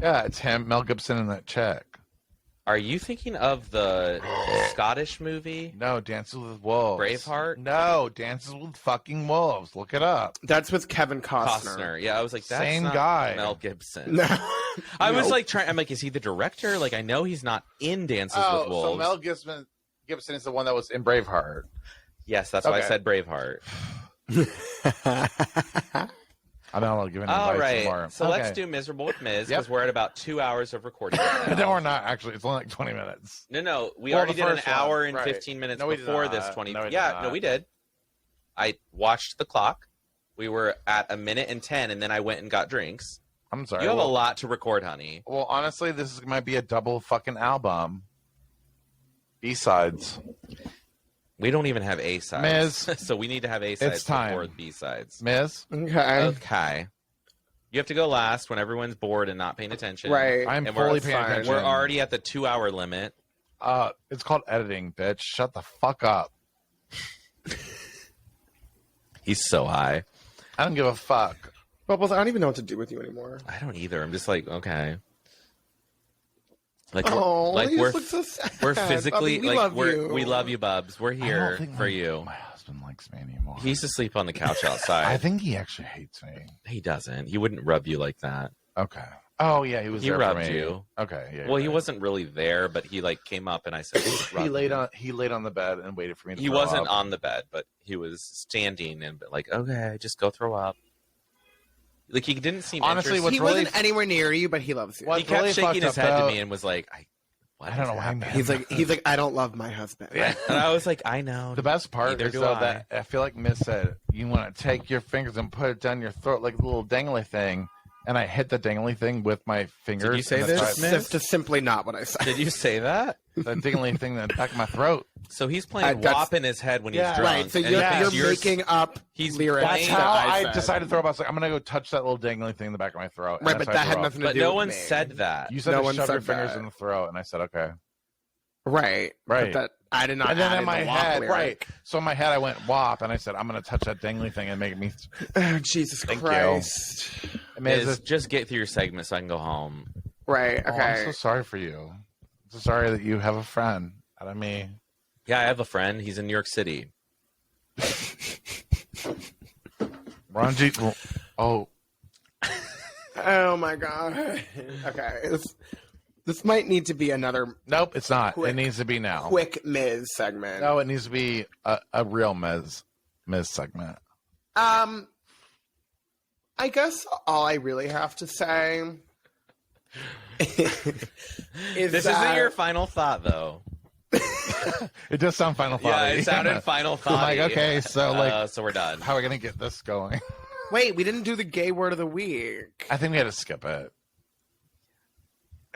Yeah, it's him, Mel Gibson, and that chick. Are you thinking of the Scottish movie? No, Dances with Wolves. Braveheart? No, Dances with fucking Wolves. Look it up. That's with Kevin Costner. Costner. Yeah, I was like, that's Same not guy. Mel Gibson. No. I was No. like I'm like, is he the director? Like, I know he's not in Dances with Wolves. so Mel Gibson is the one that was in Braveheart. Yes, that's why I Okay. said Braveheart. I don't know, giving All advice right, anymore. so let's do Miserable with Miz Yep. because we're at about 2 hours of recording. Right now. No, we're not actually. It's only like 20 minutes. No, we Well, already the did an first one, hour and right. 15 minutes No, we did before this not. 20. No, we did yeah, not. no, we did. I watched the clock. We were at 1:10, and then I went and got drinks. I'm sorry. You have a well, lot to record, honey. well, honestly, this might be a double fucking album. B-sides. We don't even have A sides, Miz. so we need to have A sides It's time. before B sides. Miz, Okay. Okay. You have to go last when everyone's bored and not paying attention. Right. I'm And we're- fully paying fine. attention. We're already at the 2 hour limit. It's called editing, bitch. Shut the fuck up. He's so high. I don't give a fuck. Bubbles, I don't even know what to do with you anymore. I don't either. I'm just like, okay. Like, Oh, like you we're just look so sad. we're physically Bubby, we like love we're you. we love you, Bubs. We're I don't here think for you. My husband likes me anymore. He's asleep on the couch I outside. think he actually hates me. He doesn't. He wouldn't rub you like that. Okay. Oh yeah, he was He there rubbed for me. you. Okay. Yeah. Well, he right. wasn't really there, but he like came up and I said, He laid on the bed and waited for me to He throw wasn't up. on the bed, but he was standing and like, okay, just go throw up. Like he didn't seem Honestly, interested. what's He really- wasn't anywhere near you, but he loves you. What- He kept really shaking his fucked head up, to though- me and was like, what I don't is know why. happening? He's like, I don't love my husband. Yeah. And I was like, I know. The best part Neither is do though I. that I feel like Miss said, you want to take your fingers and put it down your throat like a little dangly thing, and I hit the dangly thing with my fingers. Did you say and this, that's why- Miss? Just simply not what I said. Did you say that? The dangly thing in the back of my throat. So he's playing that's- WAP in his head when Yeah. he's drunk. Right, so and you're, he thinks you're making up he's lyrics. playing- That's how I said. decided to throw up. I was like, I'm gonna go touch that little dangly thing in the back of my throat. Right, And but that's how I that had threw up. nothing to But do no with one me. said that. You said No to one shove said your fingers that. in the throat, and I said okay. Right. Right. But that I did not. And then add in my the WAP head, lyric. right. So in my head, I went WAP, and I said, I'm gonna touch that dangly thing and make me. Oh, Jesus Thank Christ. I mean, Is just get through your segment so I can go home. Right. oh, Okay. I'm so sorry for you. I'm so sorry that you have a friend out of me. Yeah, I have a friend. He's in New York City. Ranjit. Oh, Oh my God. Okay. This might need to be another nope, it's not. Quick. It needs to be now. quick Miz segment. No, it needs to be a real Miz segment. I guess all I really have to say is This that isn't your final thought, though. It does sound Final Yeah, Thought. it sounded final thought. like, okay, so like, so we're done. how are we gonna get this going? Wait, we didn't do the gay word of the week. I think we had to skip it.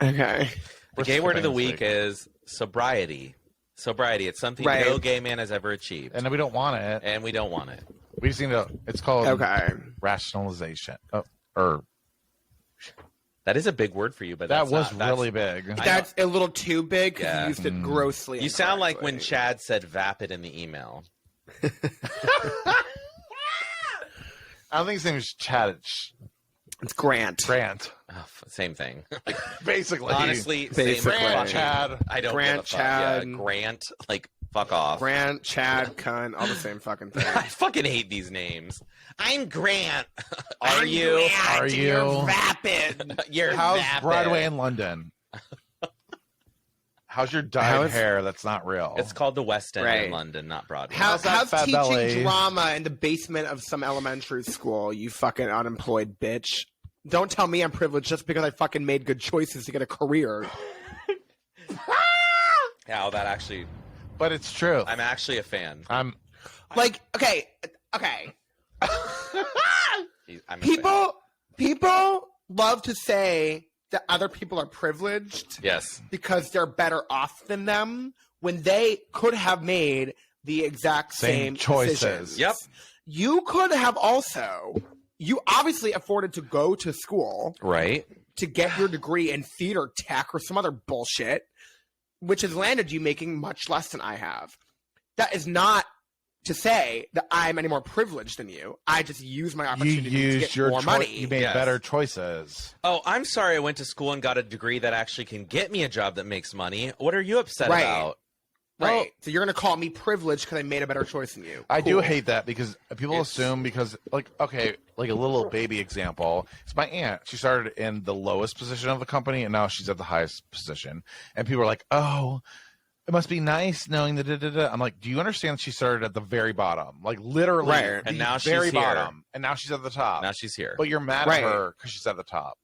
Okay. The We're gay word of the skipping week this is sobriety. Sobriety. It's something Right. no gay man has ever achieved, And we don't want it. and we don't want it. We just need to. It's called Okay. rationalization. Or That is a big word for you, but That that's was not, really big. That's a little too big because Yeah. you used it grossly. You sound like when incorrectly. Chad said "vapid" in the email. I don't think his name is Chad. It's It's Grant. Grant. Oh, same thing. Basically. Honestly, Basically. same Grant, fucking- Chad. I don't Grant, give a fuck. Chad. Yeah, Grant. Like, fuck off. Grant, Chad, cunt, all the same fucking thing. I fucking hate these names. I'm Grant. Are you? Are you? You're vapid. You're How's vapid. Broadway in London? How's your dyed How is- hair that's not real? It's called the West End Right. in London, not Broadway. How's that fat teaching belly? drama in the basement of some elementary school, you fucking unemployed bitch? Don't tell me I'm privileged just because I fucking made good choices to get a career. How that actually, But it's true. I'm actually a fan. I'm Like, okay. I'm a fan. People love to say that other people are privileged Yes. because they're better off than them when they could have made the exact Same same choices. decisions. Yep. You could have also. You obviously afforded to go to school Right. to get your degree in theater tech or some other bullshit, which has landed you making much less than I have. That is not to say that I'm any more privileged than you. I just use my you opportunity to used get your more money. You made Yes. better choices. Oh, I'm sorry. I went to school and got a degree that actually can get me a job that makes money. What are you upset Right. about? Right. Well- So you're going to call me privileged because I made a better choice than you. I do Cool. hate that because people assume because like okay, like a little baby example. It's my aunt. She started in the lowest position of the company and now she's at the highest position. And people are like, "Oh, it must be nice knowing that." I'm like, "Do you understand? She started at the very bottom, like literally, Right. the And now she's very here. bottom, and now she's at the top. Now she's here. But you're mad Right. at her because she's at the top.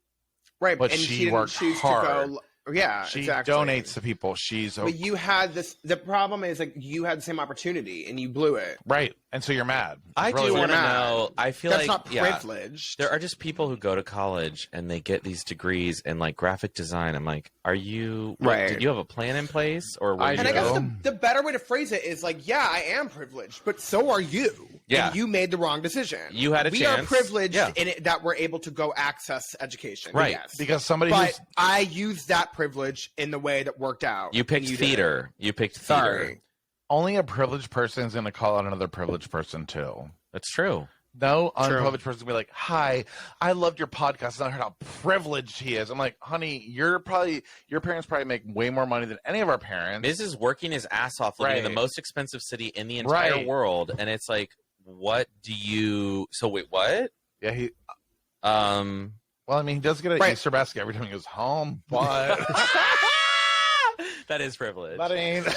Right. But and she didn't worked choose hard. to go. Yeah, She exactly. donates to people. She's But you had this. The problem is like you had the same opportunity and you blew it. right, and so you're mad. I Really do weird. want to mad. know. I feel That's like not yeah, privileged. there are just people who go to college and they get these degrees in like graphic design. I'm like, are you Right. Did you have a plan in place, or were I you? And I guess do. the better way to phrase it is like, yeah, I am privileged, but so are you. Yeah. And you made the wrong decision. You had a we are chance. privileged Yeah. in it that we're able to go access education. Right. Yes. Because somebody But who's I used that privilege in the way that worked out. You picked and theater. You picked didn't. theater. Sorry. only a privileged person is going to call out another privileged person too. That's true. No True. unprivileged person will be like, "Hi, I loved your podcast and I heard how privileged he is." I'm like, "Honey, your parents probably make way more money than any of our parents." Miz is working his ass off living in the Right. most expensive city in the entire Right. world, and it's like, what do you? So wait, what? Yeah, he. Um, Well, I mean, he does get an Right. Easter basket every time he goes home, but that is privilege. that ain't.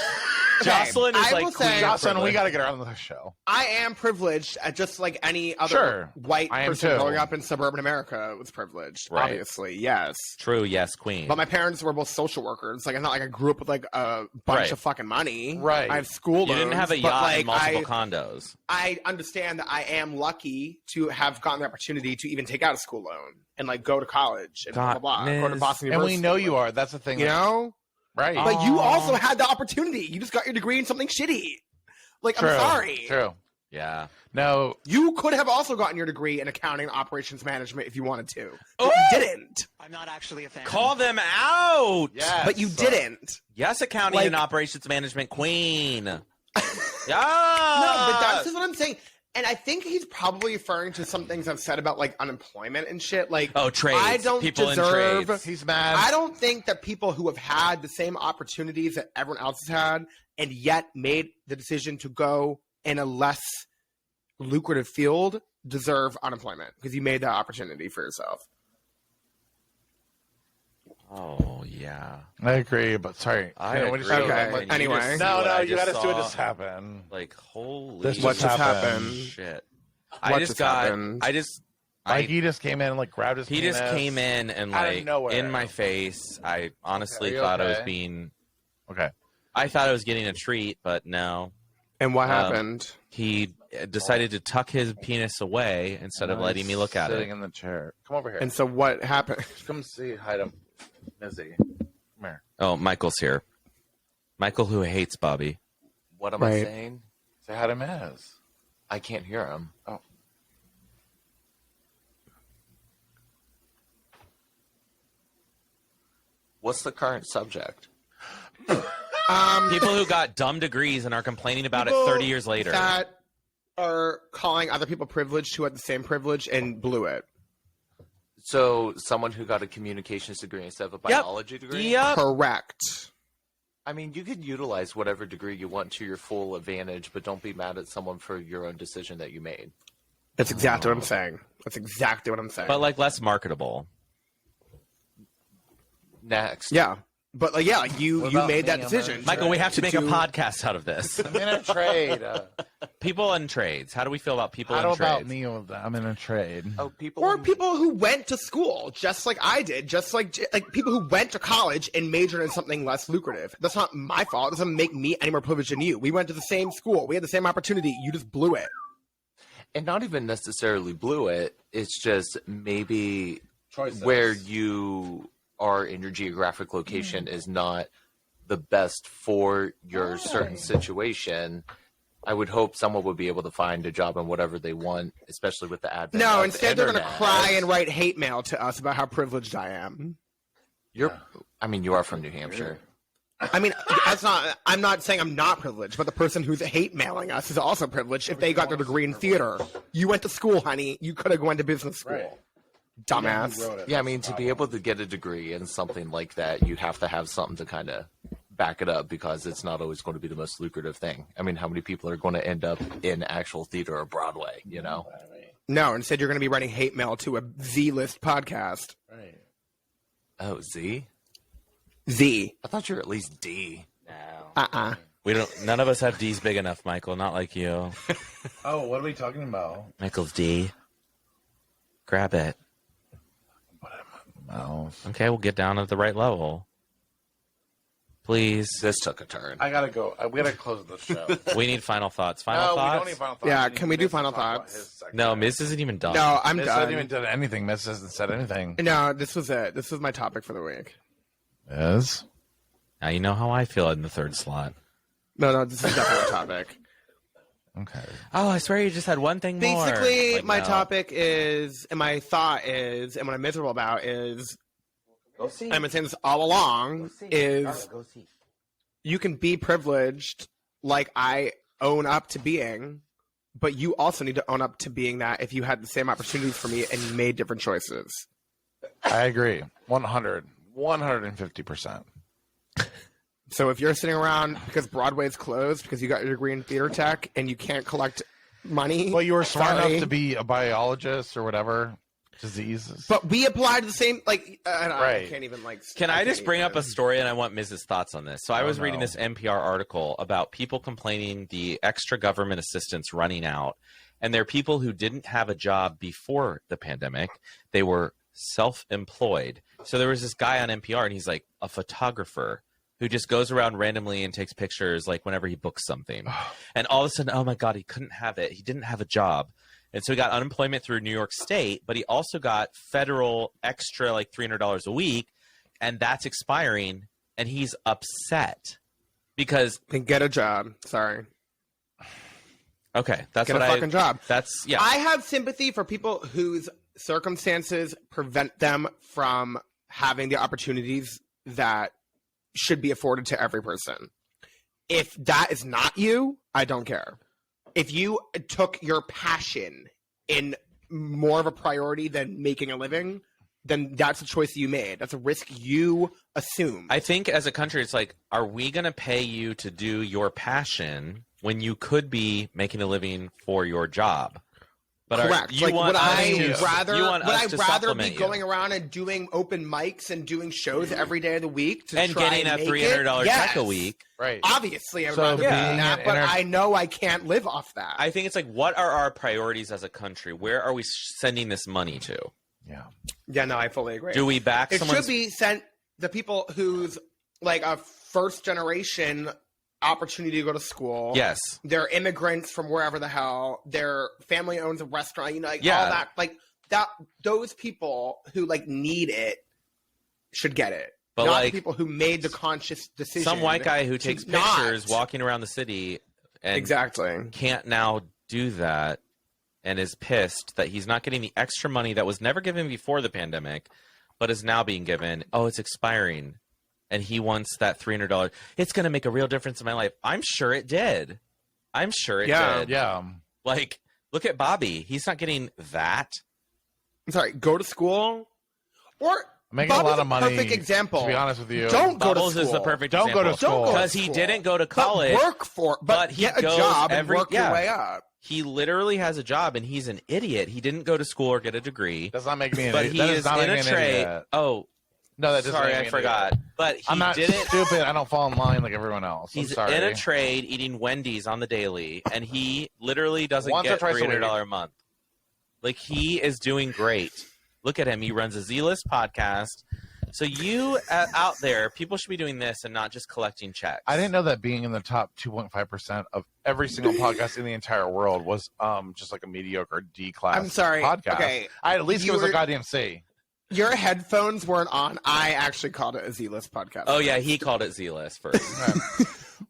Jocelyn is I like will queen say- of Jocelyn, we privilege. got to get her on the show. I am privileged, just like any other Sure. white I am person too. growing up in suburban America was privileged. Right. Obviously, yes. True, yes, queen. But my parents were both social workers. Like, it's not like I grew up with like a bunch Right. of fucking money. Right. I have school you didn't loans, have a but, yacht like, and multiple condos. I understand that I am lucky to have gotten the opportunity to even take out a school loan and like go to college and blah God, blah blah. Go to Miz. Boston And University. we know you are. That's the thing. You like- know? right? But you also had the opportunity. You just got your degree in something shitty. Like, True. I'm sorry. True. Yeah. No, You could have also gotten your degree in accounting and operations management if you wanted to. But you didn't. I'm not actually a fan. Call them out. yes. But you didn't. Yes, accounting Like- and operations management queen. Yeah. No, but that's just what I'm saying. And I think he's probably referring to some things I've said about like unemployment and shit. Like, Oh, trades. I don't People deserve. in trades. He's mad. I don't think that people who have had the same opportunities that everyone else has had and yet made the decision to go in a less lucrative field deserve unemployment because you made that opportunity for yourself. Oh, yeah. I agree, but sorry. I You know, agree. we just- Okay. And you Anyway. just see No, what no, I you got to just see what saw. just happened. Like, holy This What just happened? shit. What I just just got. happened? Like he just came in and like grabbed his. He just penis. came in and Out of like nowhere. in my face. I honestly Okay, are you thought I was okay? being. Okay. I thought I was getting a treat, but no. And what Um, happened? He decided to tuck his penis away instead of letting me look at Sitting it. in the chair. Come over here. And so what happened? Come see. Hide him. Mizzy. Come here. Oh, Michael's here. Michael, who hates Bobby. What am Right. I saying? Say hi to Miz. I can't hear him. What's the current subject? People who got dumb degrees and are complaining about it People 30 years later. that are calling other people privileged who had the same privilege and blew it. So someone who got a communications degree instead of a biology degree? Yep. Correct. I mean, you could utilize whatever degree you want to your full advantage, but don't be mad at someone for your own decision that you made. That's exactly what I'm saying. That's exactly what I'm saying. But like less marketable. Next. Yeah. But like, yeah, like you about made that me? I'm decision. in Michael, we have to make a do- podcast out of this. I'm in a trade. People in trades. How do we feel about people How in about trades? me? I'm in a trade. Oh, people. Or people who went to school, just like I did, just like people who went to college and majored in something less lucrative. That's not my fault. It doesn't make me any more privileged than you. We went to the same school. We had the same opportunity. You just blew it. And not even necessarily blew it. It's just maybe Choices. where you are in your geographic location is not the best for your certain situation. I would hope someone would be able to find a job in whatever they want, especially with the advent No, of instead they're going to internet. cry and write hate mail to us about how privileged I am. I mean, you are from New Hampshire. I mean, that's not. I'm not saying I'm not privileged, but the person who's hate mailing us is also privileged if they got their degree in theater. You went to school, honey. You could have gone to business school. Right. Dumbass. Yeah, I mean, to be able to get a degree in something like that, you have to have something to kind of back it up because it's not always going to be the most lucrative thing. I mean, how many people are going to end up in actual theater or Broadway, you know? No, instead you're going to be writing hate mail to a Z-list podcast. Right. Oh, Z? Z. I thought you were at least D. We don't. None of us have D's big enough, Michael. Not like you. Oh, what are we talking about? Michael's D. Grab it. Mouth. Okay, we'll get down at the right level. Please. This took a turn. I gotta go. We gotta close the show. We need final thoughts. Final no, thoughts? we don't need final thoughts. Yeah, We can need we do Miss to final talk about thoughts? his section. No, Miss isn't even done. No, I'm Miss done. hasn't even done anything. Miss hasn't said anything. No, this was it. This was my topic for the week. Yes. Now you know how I feel in the third slot. No, this is definitely a topic. Okay. Oh, I swear you just had one thing more. Basically, Like, my no. topic is, and my thought is, and what I'm miserable about is, and I've been saying this all along, is you can be privileged like I own up to being, but you also need to own up to being that if you had the same opportunities for me and you made different choices. I agree. 150%. So if you're sitting around because Broadway's closed because you got your degree in theater tech and you can't collect money, Well, you were smart sorry. enough to be a biologist or whatever. Diseases. But we applied the same, like, I Right. can't even, like... Can I just bring up a story, and I want Mrs. thoughts on this? So I was reading no. this NPR article about people complaining the extra government assistance running out, and there are people who didn't have a job before the pandemic. They were self-employed. So there was this guy on NPR, and he's like a photographer who just goes around randomly and takes pictures, like whenever he books something. And all of a sudden, oh my God, he couldn't have it. He didn't have a job. And so he got unemployment through New York State, but he also got federal extra like $300 a week, and that's expiring, and he's upset because Then get a job. Sorry. okay, that's Get what a fucking job. That's yeah. I have sympathy for people whose circumstances prevent them from having the opportunities that should be afforded to every person. If that is not you, I don't care. If you took your passion in more of a priority than making a living, then that's a choice you made. That's a risk you assume. I think as a country, it's like, are we going to pay you to do your passion when you could be making a living for your job? But Correct. you Like, want would us I to, rather? you want Would us I to rather be supplement you. going around and doing open mics and doing shows every day of the week to and try getting and a make $300 it? check a Yes. week? Right. Obviously, I would So rather be being doing that, an but inter- I know I can't live off that. I think it's like, what are our priorities as a country? Where are we sending this money to? Yeah. Yeah, no, I fully agree. Do we back It someone's should be sent the people who's like a first generation opportunity to go to school. Yes. They're immigrants from wherever the hell. Their family owns a restaurant, you know, like Yeah. all that. Like that those people who like need it should get it. But, not like, the people who made the conscious decision. some white guy who to takes not. pictures walking around the city and Exactly. can't now do that and is pissed that he's not getting the extra money that was never given before the pandemic but is now being given. Oh, it's expiring. and he wants that $300. It's going to make a real difference in my life. I'm sure it did. I'm sure it did. Yeah. Like, look at Bobby. He's not getting that. I'm sorry, go to school? Or Making Bobby's a lot of money. perfect example. To be honest with you, Don't go to Bubbles school. is the perfect Don't example. go to school. Don't go to Because he school. didn't go to college. But work for, but he get a goes job and every- work yeah. your way up. He literally has a job, and he's an idiot. He didn't go to school or get a degree. does not make me an But idiot. he That is does not in make a me an trade. idiot. Oh, No, that doesn't sorry, make me I an forgot. idiot. But he I'm not didn't. stupid. I don't fall in line like everyone else. He's I'm sorry. in a trade eating Wendy's on the daily, and he literally doesn't Once or get twice a week. $300 a month. Like, he is doing great. Look at him. He runs a Z-List podcast. So you out there, people should be doing this and not just collecting checks. I didn't know that being in the top 2.5% of every single podcast in the entire world was just like a mediocre D class. I'm sorry. Podcast. Okay. I at least You give us a were- goddamn C. Your headphones weren't on. I actually called it a Z-List podcast. Oh, yeah, he called it Z-List first.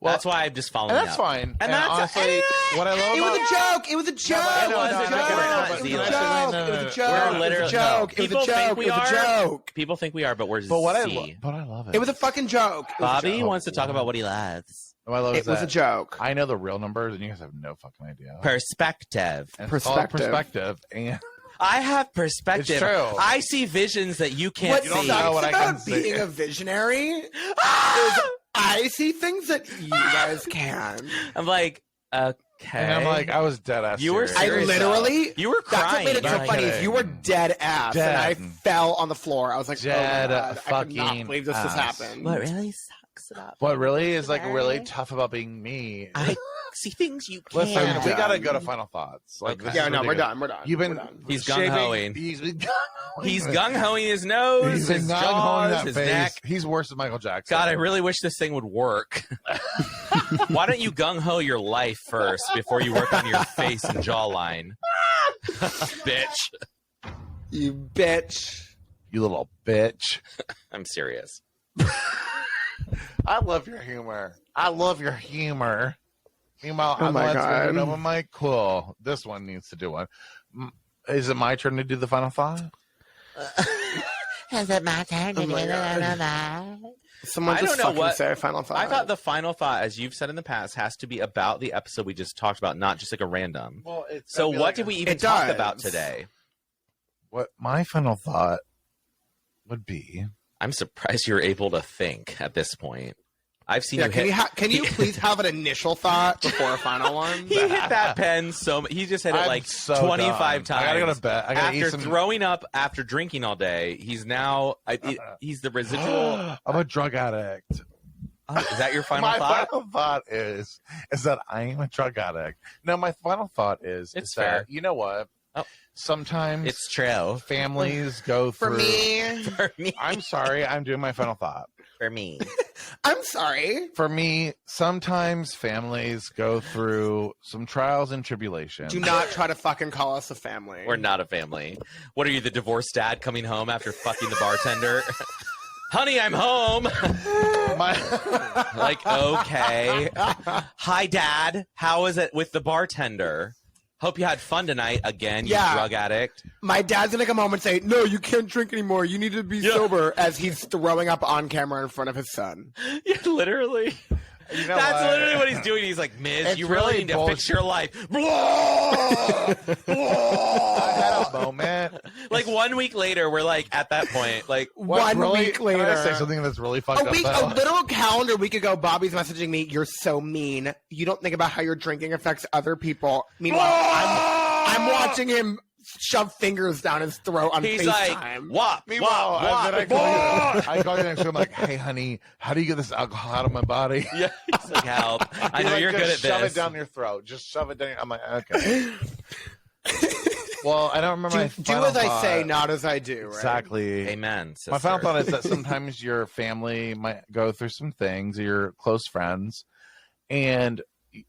Well, That's why I'm just following and that's up. fine. And that's honestly, what I love It about was a joke. It was a joke. but It was no, a no, joke. we're not It was a Z-List. joke. No, It was a no, joke. We're It was a literally- joke. It was People a think joke. we It was a are. joke. People think we are, but we're But what I Z. love it. It was a fucking joke. It was a Bobby joke. wants to talk about what he loves. What I love It is was that a joke. I know the real numbers, and you guys have no fucking idea. Perspective. And it's called Perspective. and I have perspective. It's true. I see visions that you can't What see. don't know sucks what I about can see. being a visionary is I see things that you guys can. I'm like, okay. and I'm like, I was dead ass. You were serious. I Serious literally. You were That's what crying. made it so Not funny. Is kidding. you were dead ass, and I Dead. fell on the floor. I was like, Dead "Oh my god, I could not fucking believe this has ass. happened." What really sucks about What really is like really tough about being me. I see things you can't. Listen, we Yeah. gotta go to final thoughts. Like, Okay. this Yeah, is no, we're ridiculous. done. We're done. You've been We're done. He's shaving- gung-hoing. He's been gung-hoing. He's gung-hoing his nose, He's been his gung-hoing jaws, that his face. neck. He's worse than Michael Jackson. God, I really wish this thing would work. Why don't you gung-ho your life first before you work on your face and jawline? Bitch. You bitch. You little bitch. I'm serious. I love your humor. I love your humor. Meanwhile, Oh I'm my let's God. over my cool. This one needs to do one. Is it my turn to do the final thought? Is it my turn to Oh do my God. that? Someone I just don't know fucking what- say a final thought. I thought the final thought, as you've said in the past, has to be about the episode we just talked about, not just like a random. Well, it's So what did we even It talk does. about today? What my final thought would be? I'm surprised you're able to think at this point. I've seen Yeah, you can hit. you can you please have an initial thought before a final one? He hit that pen so he just hit it I'm like so 25 done. times. I gotta go to bed. I gotta After eat some. throwing up after drinking all day, he's now he's the residual. I'm a drug addict. Is that your final my thought? final thought is that I am a drug addict. No, my final thought is It's is that, fair. you know what? Oh. Sometimes It's true families go For through. me, for me. I'm sorry. I'm doing my final thought. For me, I'm sorry. For me, sometimes families go through some trials and tribulations. Do not try to fucking call us a family. we're not a family. What are you, the divorced dad coming home after fucking the bartender? Honey, I'm home. My- Like, okay. Hi, Dad. How is it with the bartender? Hope you had fun tonight again, you Yeah. drug addict. My dad's gonna come home and say, "No, you can't drink anymore. You need to be sober." As he's throwing up on camera in front of his son. Yeah, literally. You know That's what? literally what he's doing. He's like, Miz, It's you really really need to fix bullshit. your life. I had a moment. Like 1 week later, we're like at that point. Like, What's 1 really, week later. Can I say something that's really fucked A up? week, though? a literal calendar week ago, Bobby's messaging me, "You're so mean. You don't think about how your drinking affects other people." Meanwhile, I'm watching him shove fingers down his throat on he's like, FaceTime. wop, Meanwhile, wop, and then wop. I call you next week. I'm like, "Hey, honey, how do you get this alcohol out of my body?" Yeah, he's like, help. I He's know like, you're good at "Just shove this. it down your throat. Just shove it down." I'm like, "Okay." Well, I don't remember my Do final as I thought. say, not as I do. Right? Exactly. Amen. Sister. My final thought is that sometimes your family might go through some things, or your close friends, and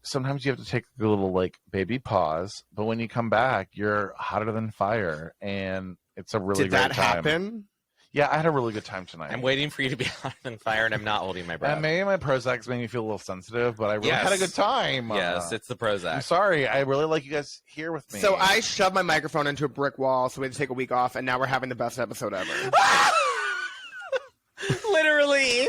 sometimes you have to take a little like baby pause. But when you come back, you're hotter than fire, and it's a really Did great that time. happen? Yeah, I had a really good time tonight. I'm waiting for you to be hot on fire, and I'm not holding my breath. And maybe my Prozac's made me feel a little sensitive, but I really Yes. had a good time. Yes, it's the I'm Prozac. sorry. I really like you guys here with me. So I shoved my microphone into a brick wall, so we had to take a week off, and now we're having the best episode ever. Literally.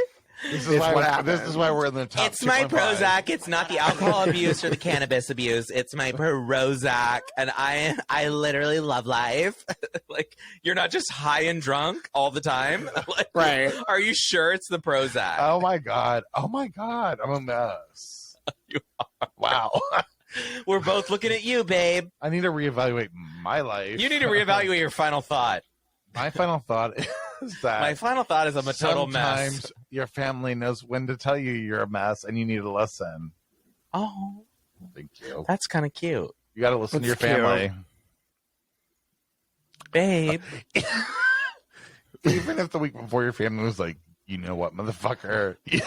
This It's is what why. happened. This is why we're in the top. It's my 2.5. Prozac. It's not the alcohol abuse or the cannabis abuse. It's my Prozac, and I literally love life. Like, you're not just high and drunk all the time. Like, Right. Are you sure it's the Prozac? Oh my god! Oh my god! I'm a mess. You Wow. We're both looking at you, babe. I need to reevaluate my life. You need to reevaluate your final thought. My final thought is that My final thought is I'm a total mess. sometimes your family knows when to tell you you're a mess and you need to listen. Oh, Thank you. that's kind of cute, You got to listen to your That's cute. family. babe. Even if the week before your family was like, you know what, motherfucker? you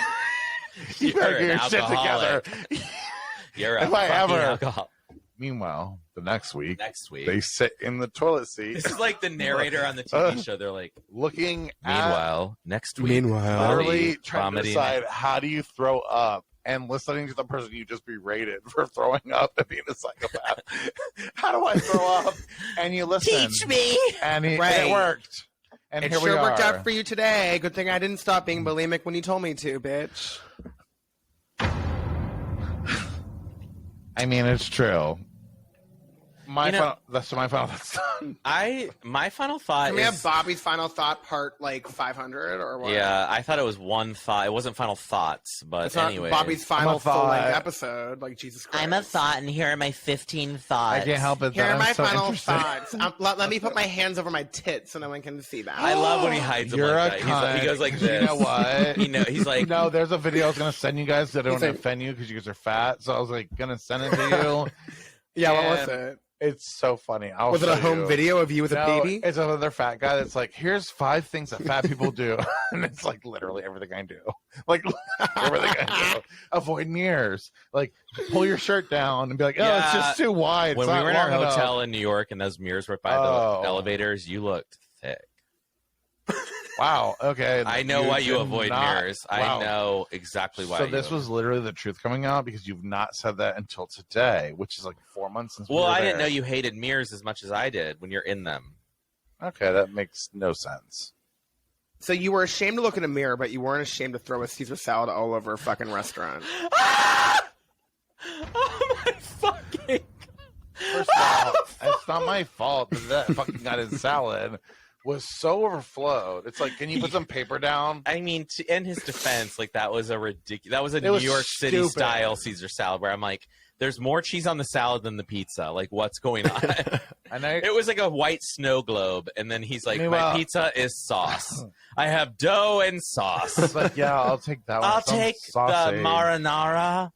You're better get an your shit together. alcoholic. You're a If I fucking ever- alcoholic. Meanwhile, the next week, Next week. they sit in the toilet seat This is like the narrator on the TV show. They're like, looking at meanwhile, next week. Meanwhile. literally Bobby trying to vomiting. decide how do you throw up and listening to the person you just berated for throwing up and being a psychopath. How do I throw up? And you listen. Teach me. And it Right. worked. And It here we sure are. worked out for you today. Good thing I didn't stop being bulimic when you told me to, bitch. I mean, it's true. You know- That's my final thoughts. My final thought Can we have is, Bobby's final thought part like 500 or what? yeah, I thought it was one thought. It wasn't final thoughts, but It's not anyway. Bobby's final I'm a thought. full-length episode. Like, Jesus Christ. I'm a thought, and here are my 15 thoughts. I can't help it. Here that are I'm my so final interested. thoughts. Let me put my hands over my tits so no one can see that. I love when he hides them You're like a that. He's like, he cunt. goes like You this. know what? He's like, No, there's a video I was gonna send you guys that I don't He's want to like- offend you because you guys are fat. So I was like gonna send it to you. Yeah, what was And it? It's so funny. I'll Was it a show home you. video of you with a No, baby? it's another fat guy that's like, here's 5 things that fat people do. And it's like literally everything I do. Like everything I do. Avoid mirrors. Like pull your shirt down and be like, oh, it's Yeah. just too wide. when It's we not were in our long enough. hotel in New York and those mirrors were by Oh. the elevators, you looked thick. Wow. Okay. I know why you did avoid not- mirrors. Wow. I know exactly why. So you this was literally the truth coming out because you've not said that until today, which is like 4 months since. Well, we were I didn't know there. you hated mirrors as much as I did when you're in them. Okay, that makes no sense. So you were ashamed to look in a mirror, but you weren't ashamed to throw a Caesar salad all over a fucking restaurant. Oh my fucking! First of all, it's not my fault that fucking guy's salad was so overflowed. It's like, can you put some paper down? I mean, in his defense, like that was a ridiculous. That was a It New was York City stupid. style Caesar salad where I'm like, there's more cheese on the salad than the pizza. Like, what's going on? And I, It was like a white snow globe, and then he's like, Meanwhile- my pizza is sauce. I have dough and sauce. was like, yeah, I'll take that one. I'll Some take saucy. the marinara.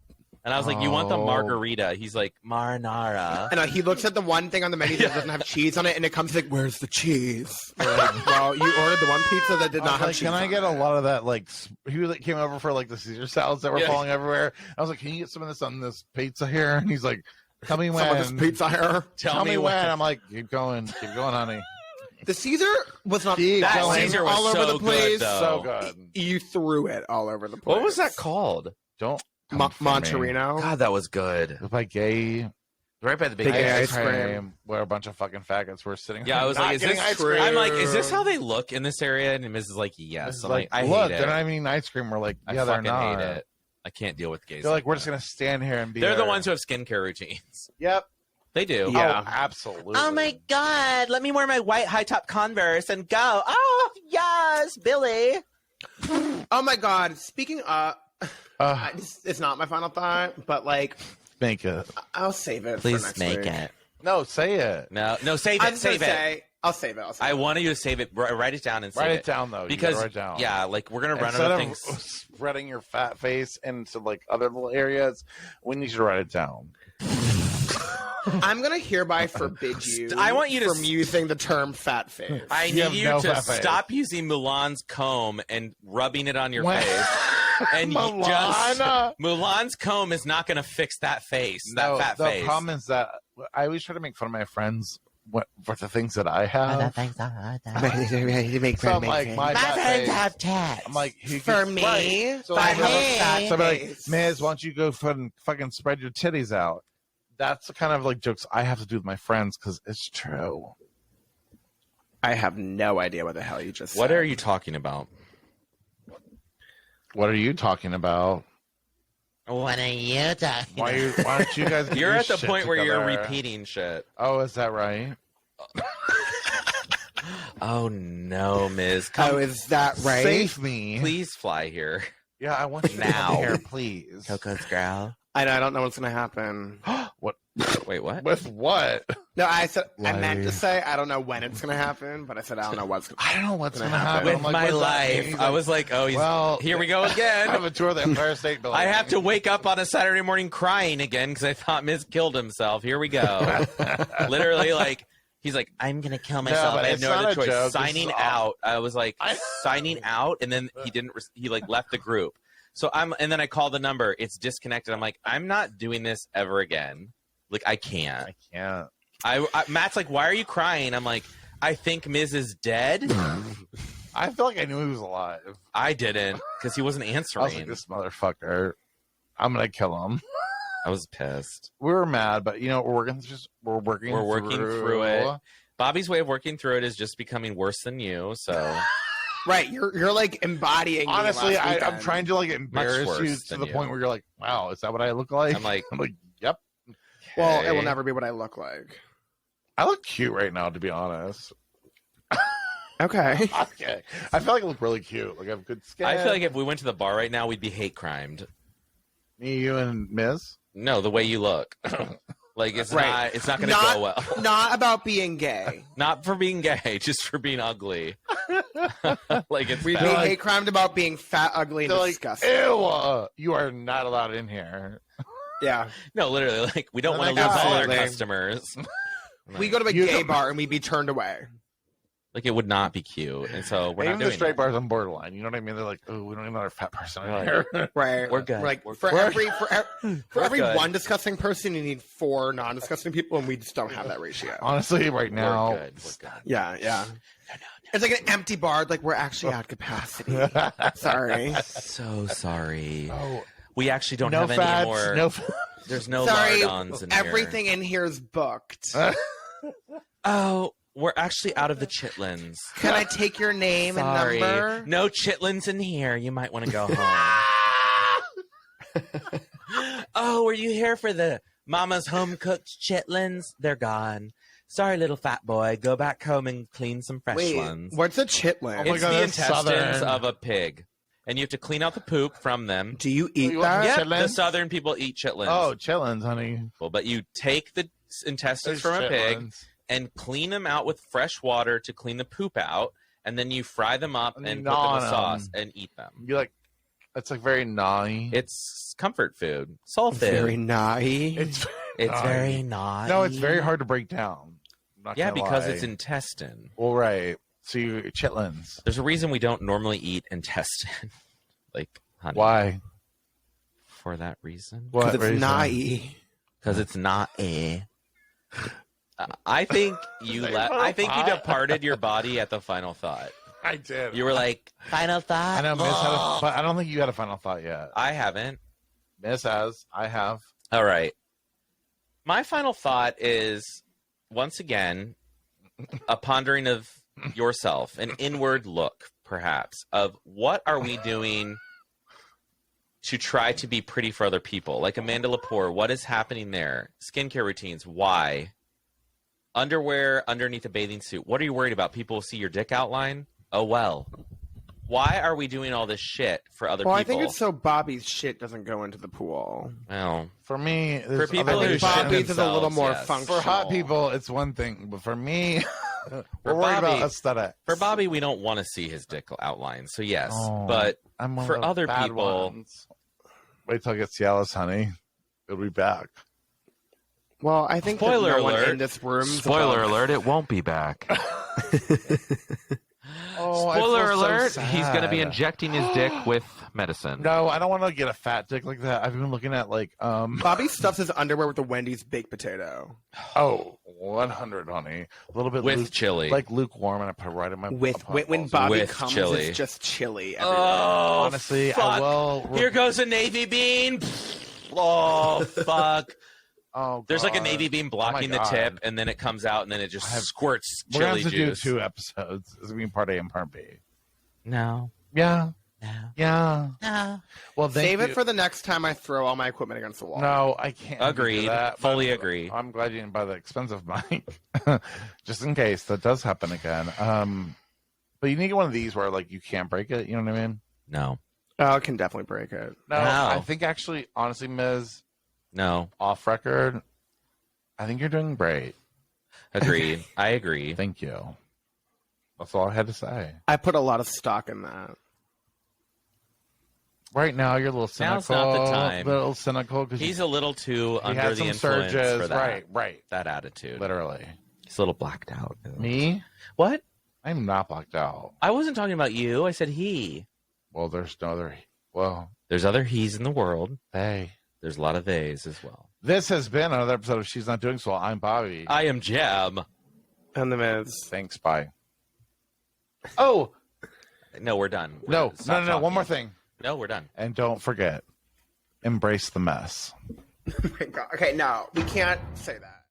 And I was like, you want the Oh. margarita? He's like, marinara. And he looks at the one thing on the menu that doesn't have cheese on it, and it comes like, "Where's the cheese?" We're like, well, you ordered the one pizza that did I not was have like, cheese. can I on get it. a lot of that? Like, he like came over for like the Caesar salads that were Yeah. falling everywhere. I was like, can you get some of this on this pizza here? And he's like, tell me when. Some of this pizza here? Tell me when. I'm like, keep going, honey. The Caesar was not Keep That going. Caesar was all over so the place. good, though. So good. You threw it all over the place. What was that called? Don't come for me. Monterino. God, that was good. By gay Right by the big Big ice ice cream. where a bunch of fucking faggots were sitting. Yeah, I was not like, is getting this ice cream. I'm like, is this how they look in this area? And Mrs. is like, yes. It's I'm like, like, I look, hate they're it. not even eating ice cream. We're like, I yeah, they're fucking not. hate it. I can't deal with gays. They're like, we're that. just gonna stand here and be. They're the there. ones who have skincare routines. Yep. They do. Yeah. Oh, absolutely. Oh my God! Let me wear my white high top Converse and go. Oh yes, Billy. Oh my god! Speaking of, Uh, it's not my final thought, but like, make it. I'll save it. Please for next make week. it. No, say it. No, save I'm it. just gonna Save it. say, I'll save it. I wanted you to save it. Write it down and save Write it down though. Because you gotta write it down. yeah, like we're gonna run Instead out of of things. spreading your fat face into like other little areas, we need you to write it down. I'm gonna hereby forbid you. I want you to from using the term "fat face." I You need have you no to fat face. stop using Mulan's comb and rubbing it on your When- face. And you Mulan? just Mulan's comb is not going to fix that face, that fat the face. problem is that I always try to make fun of my friends for the things that I have. So I'm like, my fat face. tats. I'm like, he For gets- me, right. So I I have a fat So I'm like, face. Miz, why don't you go fucking spread your titties out? That's the kind of like jokes I have to do with my friends because it's true. I have no idea what the hell you just said. What are you talking about? What are you talking about? What are you talking Why don't you guys? Get You're your at the shit point where you're together? repeating shit. Oh, is that right? Oh no, Ms. Come, Oh, is that right? Save me, please fly here. Yeah, I want you to Now. come here, please. Coco's girl. I don't know what's gonna happen. What? Wait, what? With what? No, I said I meant to Life. say I don't know when it's gonna happen, but I said I don't know what's gonna I don't know what's Gonna gonna happen. happen. With I'm like, my what's that mean? life. He's I like, was like, oh, well, here we go I again. have a tour of the Empire State Building. I have to wake up on a Saturday morning crying again because I thought Miz killed himself. Here we go. Literally, like, he's like, I'm going to kill myself. but I have it's no not other a choice. joke. This Signing is out. I was like, I- signing out. And then he like left the group. So and then I called the number. It's disconnected. I'm like, I'm not doing this ever again. Like, I can't. I can't. Matt's like, why are you crying? I'm like, I think Miz is dead. I feel like I knew he was alive. I didn't because he wasn't I was answering. like, this motherfucker. I'm gonna kill him. I was pissed. We were mad, but we're working through it. Bobby's way of working through it is just becoming worse than you. So Right, you're like embodying. me Honestly, last I'm weekend. trying to like embarrass worse you to than the you. point where you're like, wow, is that what I look like? I'm like, yep. Well, it will okay. never be what I look like. I look cute right now, to be honest. Okay. Okay. I feel like I look really cute. Like I have good skin. I feel like if we went to the bar right now, we'd be hate crimed. Me, you, and Miz. No, the way you look. Like it's Right. not going to Not- go well. Not about being gay. Not for being gay, just for being ugly. Like it's We'd be bad. hate crimed about being fat, ugly, and They're like, disgusting. ew, you are not allowed in here. Yeah. No, literally, like we don't Oh want my to lose all our God. customers. We go to a You gay don't- bar and we'd be turned away. Like it would not be cute, and so we're Even not the doing straight it. bars on borderline. You know what I mean? They're like, oh, we don't need another fat person in Right. here. Right. We're good. Like We're for good. every good. one disgusting person, you need 4 non-disgusting people, and we just don't have that ratio. Honestly, right now, We're good. We're good. Yeah, yeah. It's like an empty bar. Like we're actually at capacity. Sorry. So sorry. oh, We actually don't no have fats, any more. no. There's no Sorry. lardons in Everything in here is booked. here. Oh, we're actually out of the chitlins. Can I take your name Sorry. and number? No chitlins in here. You might want to go home. Oh, were you here for the mama's home cooked chitlins? They're gone. Sorry, little fat boy. Go back home and clean some fresh Wait, ones. what's a chitlin? Oh my It's God, the that's intestines Southern. of a pig. And you have to clean out the poop from them. Do you eat You want that? Yeah. Yep, the chitlins? southern people eat chitlins. Oh, chillins, honey. But you take the intestines There's from a pig chitlins. and clean them out with fresh water to clean the poop out, and then you fry them up And and you put them gnaw in on sauce 'em. and eat them. You like, it's like very naughty. It's comfort food, soul food. Very naughty. It's It's naughty. very naughty. No, it's very hard to break down. I'm not Yeah, gonna because lie. it's intestine. Well, right. So you chitlins. There's a reason we don't normally eat intestine, like honey. Why? For that reason? What Because it's reason? naughty. Because it's not a. I think you Is that your I think you final thought? departed your body at the final thought. I did. You were like, final I thought. know Miss had a, but I don't think you had a final thought yet. I haven't. Miss has. I have. All right. My final thought is once again a pondering of yourself, an inward look, perhaps, of what are we doing to try to be pretty for other people? Like Amanda Lepore, what is happening there? Skincare routines, why? Underwear underneath a bathing suit. What are you worried about? People will see your dick outline? Oh, well. Why are we doing all this shit for other Well, I people? think it's so Bobby's shit doesn't go into the pool. Well, For me, there's people other who shit. shit Bobby's is a little themselves, more yes. functional. For hot people, it's one thing, but for me, we're For worried Bobby- about aesthetics. for Bobby, we don't want to see his dick outline. So, yes. Oh, But I'm one for of the other bad people- ones. Wait till I get Cialis, honey. It'll be back. Well, I think Spoiler that no one alert. in this room. alert, it won't be back. Oh, I feel so he's going to be sad. injecting his dick with medicine. No, I don't want to get a fat dick like that. I've been looking at like Bobby stuffs his underwear with the Wendy's baked potato. 100, honey. A little bit With chili. like lukewarm, and I put it right in my With upon when balls. Bobby With comes, chili. it's just chili. Everywhere. Oh, Honestly, fuck. I will. Here goes a navy bean. Oh, fuck. Oh, There's like a God. navy bean blocking the God. tip, and then it comes out, and then it just I have- squirts We're gonna chili have to juice. do 2 episodes. It's gonna be part A and part B. No. Yeah, Yeah. No. Well, Save it for the next time I throw all my equipment against the wall. No, I can't. do Agreed. That, Fully but agree. I'm glad you didn't buy the expensive mic, just in case that does happen again. But you need one of these where like you can't break it. You know what I mean? No. Oh, it can definitely break it. No, No. I think actually, honestly, Ms. No. Off record, I think you're doing great. Agreed. I agree. Thank you. That's all I had to say. I put a lot of stock in that. Right now, you're a little cynical. Now's not the time. A little cynical because He's a little too he under had the some influence surges. for that. Right. That attitude. Literally. He's a little blacked out. Me? What? I'm not blacked out. I wasn't talking about you. I said he. Well, there's no other. Well, There's other he's in the world. hey. There's a lot of theys as well. This has been another episode of She's Not Doing So. I'm Bobby. I am Jeb. And the Miz. Thanks. Bye. Oh, No, we're done. no. Stop talking. One more thing. No, we're done. And don't forget, embrace the mess. Okay, no, we can't say that.